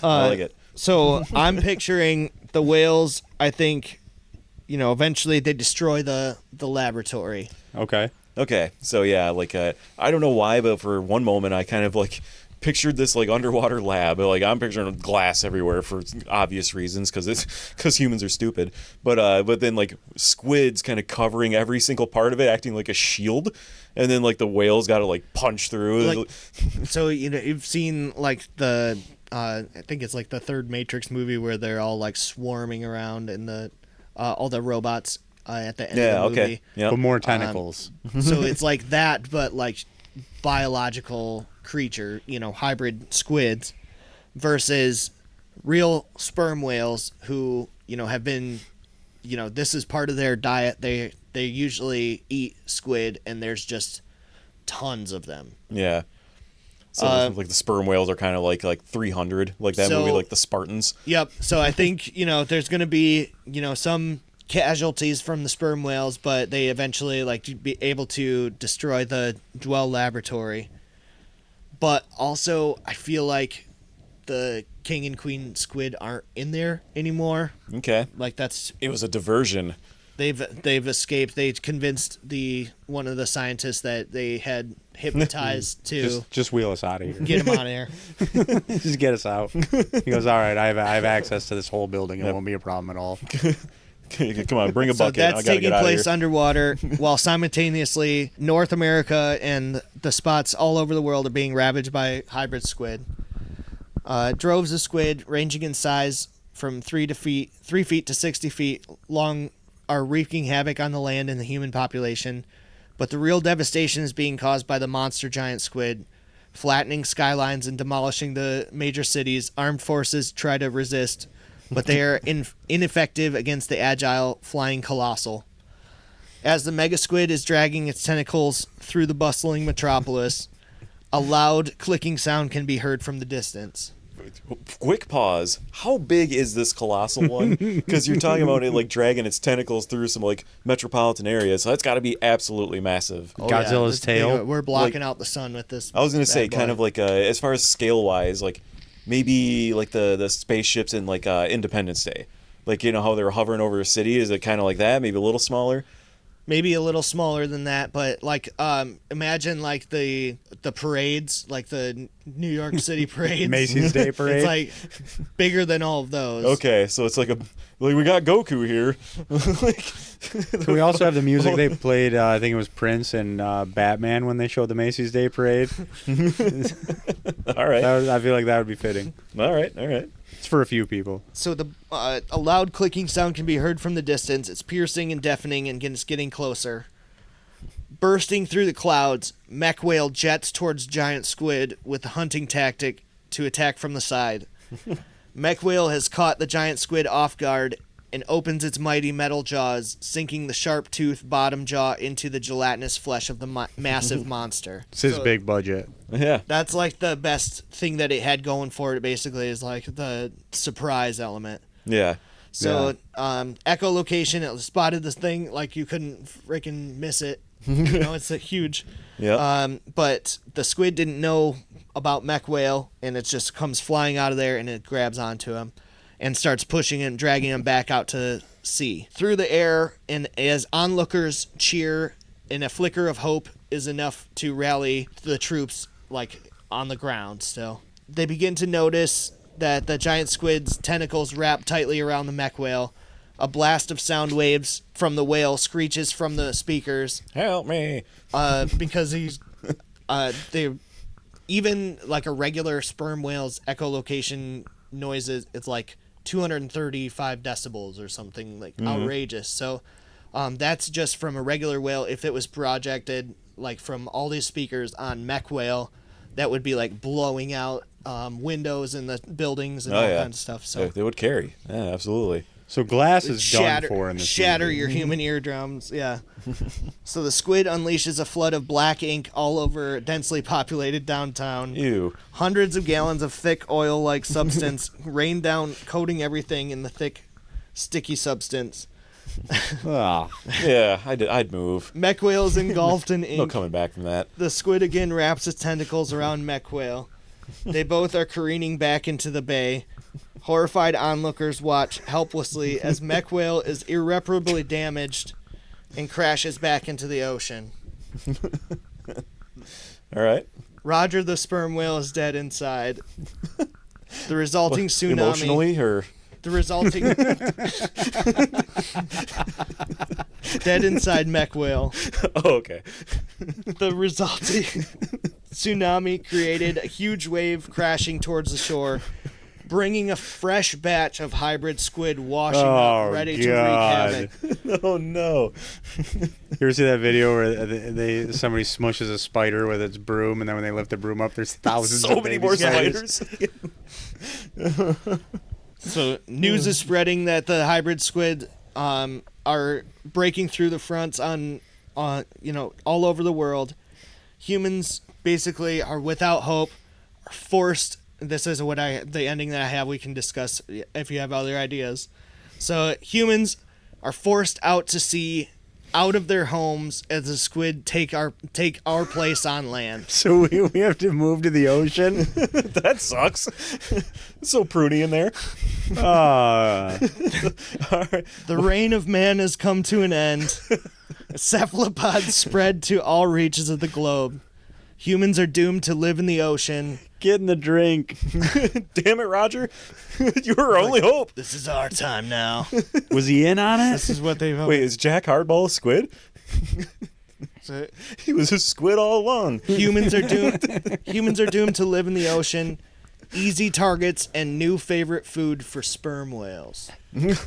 I like it. So I'm picturing the whales, I think, eventually they destroy the laboratory. Okay. Okay, so yeah, like I don't know why, but for one moment I kind of like pictured this like underwater lab. Like I'm picturing glass everywhere for obvious reasons, because humans are stupid. But then like squids kind of covering every single part of it, acting like a shield, and then like the whales got to like punch through. Like, so you've seen like the I think it's like the third Matrix movie where they're all like swarming around and the all the robots at the end of the movie. Yeah. But more tentacles. So it's like that, but like biological creature, hybrid squids versus real sperm whales who, have been, this is part of their diet. They usually eat squid, and there's just tons of them. Yeah. So like the sperm whales are kind of like 300, like that movie, like the Spartans. Yep. So I think, there's going to be, some casualties from the sperm whales, but they eventually be able to destroy the Dwell laboratory. But also, I feel like the king and queen squid aren't in there anymore. Okay. Like It was a diversion. They've escaped. They convinced one of the scientists that they had hypnotized to Just wheel us out of here. get him out of here. Just get us out. He goes, all right, I have access to this whole building. It won't be a problem at all. Come on, bring a So bucket. that's I gotta taking get out of place here. underwater, while simultaneously North America and the spots all over the world are being ravaged by hybrid squid. Droves of squid, ranging in size from 3 feet to 60 feet long, are wreaking havoc on the land and the human population. But the real devastation is being caused by the monster giant squid, flattening skylines and demolishing the major cities. Armed forces try to resist, but they are ineffective against the agile flying colossal. As the mega squid is dragging its tentacles through the bustling metropolis, a loud clicking sound can be heard from the distance. Quick pause. How big is this colossal one? Because you're talking about it like dragging its tentacles through some like metropolitan areas, so that's got to be absolutely massive. Godzilla's this big, tail? we're blocking out the sun with this. I was gonna say, bad kind boy. of like as far as scale wise, like maybe like the spaceships in like Independence Day, like you know how they were hovering over a city. Is it kind of like that? Maybe a little smaller. Maybe a little smaller than that, but like imagine like the parades, like the New York City parades. Macy's Day Parade. It's like bigger than all of those. Okay, so it's like we got Goku here. Can we also have the music they played? I think it was Prince and Batman when they showed the Macy's Day Parade. All right. I feel like that would be fitting. All right. It's for a few people. So a loud clicking sound can be heard from the distance. It's piercing and deafening, and it's getting closer. Bursting through the clouds, mech whale jets towards giant squid with the hunting tactic to attack from the side. Mech whale has caught the giant squid off guard and opens its mighty metal jaws, sinking the sharp-toothed bottom jaw into the gelatinous flesh of the massive monster. It's his big budget. Yeah. That's like the best thing that it had going for it, basically, is like the surprise element. Yeah. So, echolocation, it spotted this thing like you couldn't freaking miss it. You know, it's a huge. Yeah. But the squid didn't know about mech whale, and it just comes flying out of there, and it grabs onto him and starts pushing him, dragging him back out to sea. Through the air, and as onlookers cheer, and a flicker of hope is enough to rally the troops, like, on the ground still. They begin to notice that the giant squid's tentacles wrap tightly around the mech whale. A blast of sound waves from the whale screeches from the speakers. Help me. Because they even like a regular sperm whale's echolocation noises, it's like 235 decibels or something like outrageous. So that's just from a regular whale. If it was projected like from all these speakers on mech whale, that would be like blowing out windows in the buildings and all kinds of stuff. So they would carry. Yeah, absolutely. So glass is done for in this shatter movie. your human eardrums. Yeah. So the squid unleashes a flood of black ink all over densely populated downtown. Ew. Hundreds of gallons of thick oil-like substance rain down, coating everything in the thick, sticky substance. Ah. Yeah, I'd move. Mech whale is engulfed in ink. No coming back from that. The squid again wraps its tentacles around mech whale. They both are careening back into the bay. Horrified onlookers watch helplessly as mech whale is irreparably damaged and crashes back into the ocean. All right. Roger the sperm whale is dead inside. The resulting tsunami... Emotionally, or The resulting... dead inside mech whale. oh, okay. The resulting tsunami created a huge wave crashing towards the shore, bringing a fresh batch of hybrid squid washing up, ready to wreak havoc. Oh no. You ever see that video where somebody smushes a spider with its broom, and then when they lift the broom up, there's thousands So of many baby more spiders? spiders. So news is spreading that the hybrid squid are breaking through the fronts on all over the world. Humans basically are without hope, are forced. This is the ending that I have. We can discuss if you have other ideas. So humans are forced out to sea, out of their homes, as the squid take our place on land. So we have to move to the ocean? That sucks. So pruny in there. Ah. All right. The reign of man has come to an end. Cephalopods spread to all reaches of the globe. Humans are doomed to live in the ocean. Get in the drink. Damn it, Roger. You were our only hope. This is our time now. Was he in on it? This is what they've... Wait, is Jack Hardball a squid? So, He was a squid all along. humans are doomed to live in the ocean. Easy targets and new favorite food for sperm whales.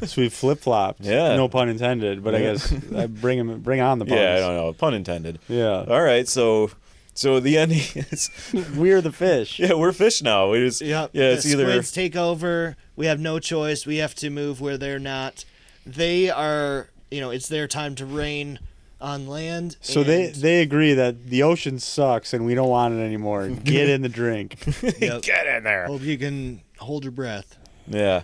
So we flip-flopped. Yeah. No pun intended, but I Yeah. guess bring on the puns. Yeah, I don't know. Pun intended. Yeah. All right, so So the ending is, We're the fish. yeah, we're fish now. It is, Yep. yeah, it's the either squids take over. We have no choice. We have to move where they're not. They are, it's their time to reign on land. So they agree that the ocean sucks and we don't want it anymore. Get in the drink. Yep. get in there. Hope you can hold your breath. Yeah.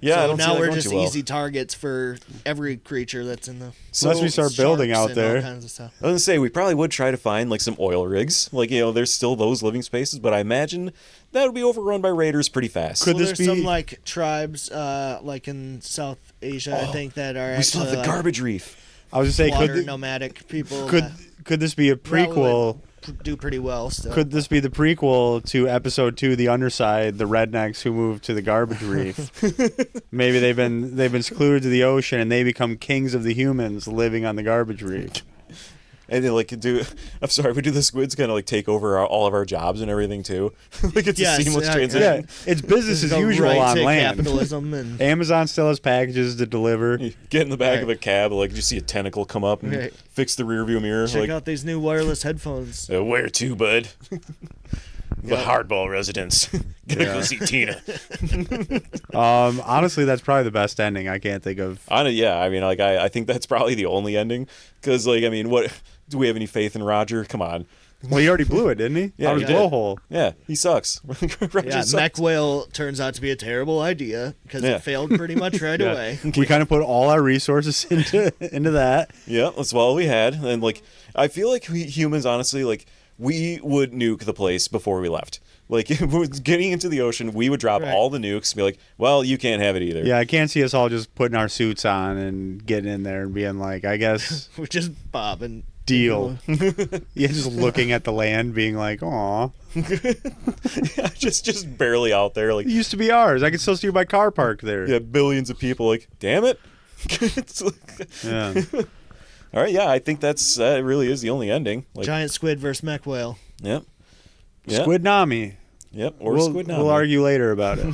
Yeah, I So don't see now that we're going just too well. easy targets for every creature that's in the. Unless we start building sharks out and all there. kinds of stuff. I was gonna say we probably would try to find like some oil rigs, like there's still those living spaces, but I imagine that would be overrun by raiders pretty fast. Could Well, this there's be- some like tribes, like in South Asia, I think that are we still actually have the garbage reef. I was just saying, water nomadic people. could this be a prequel? Do pretty well still. Could this be the prequel to episode 2, The Underside, the rednecks who moved to the garbage reef? Maybe they've been secluded to the ocean and they become kings of the humans living on the garbage reef. And they I'm sorry, we do the squids kind of like take over all of our jobs and everything too. Like it's Yes, a seamless yeah, transition. Yeah, it's business as Go usual right on to land. capitalism and Amazon still has packages to deliver. You get in the back Right. of a cab, like you see a tentacle come up and Right. fix the rearview mirror. check like, out these new wireless headphones. where to, bud? The Yeah. Hardball residence. Gotta go see Tina. Honestly, that's probably the best ending. I can't think of. Yeah, I mean, like I think that's probably the only ending. Because, like, I mean, what do we have any faith in Roger? Come on. Well, he already blew it, didn't he? Yeah, Out of he his did. blowhole. Yeah, he sucks. Roger Yeah, sucks. mech whale turns out to be a terrible idea because Yeah. it failed pretty much right Yeah. away. We kind of put all our resources into that. Yeah, that's all we had. And like, I feel like we humans, honestly, like we would nuke the place before we left. Like, if we were getting into the ocean, we would drop Right. all the nukes and be like, "Well, you can't have it either." Yeah, I can't see us all just putting our suits on and getting in there and being like, I guess, We're just bobbing. deal. Yeah, just looking at the land, being like, aw. just barely out there. Like, It used to be ours. I could still see my car parked there. yeah, billions of people. Like, damn it. It's like- Yeah. all right, yeah, I think that really is the only ending. Like, Giant squid versus mech whale. yep, yeah, Squidnami. yep, or We'll Squidnami. argue later about it.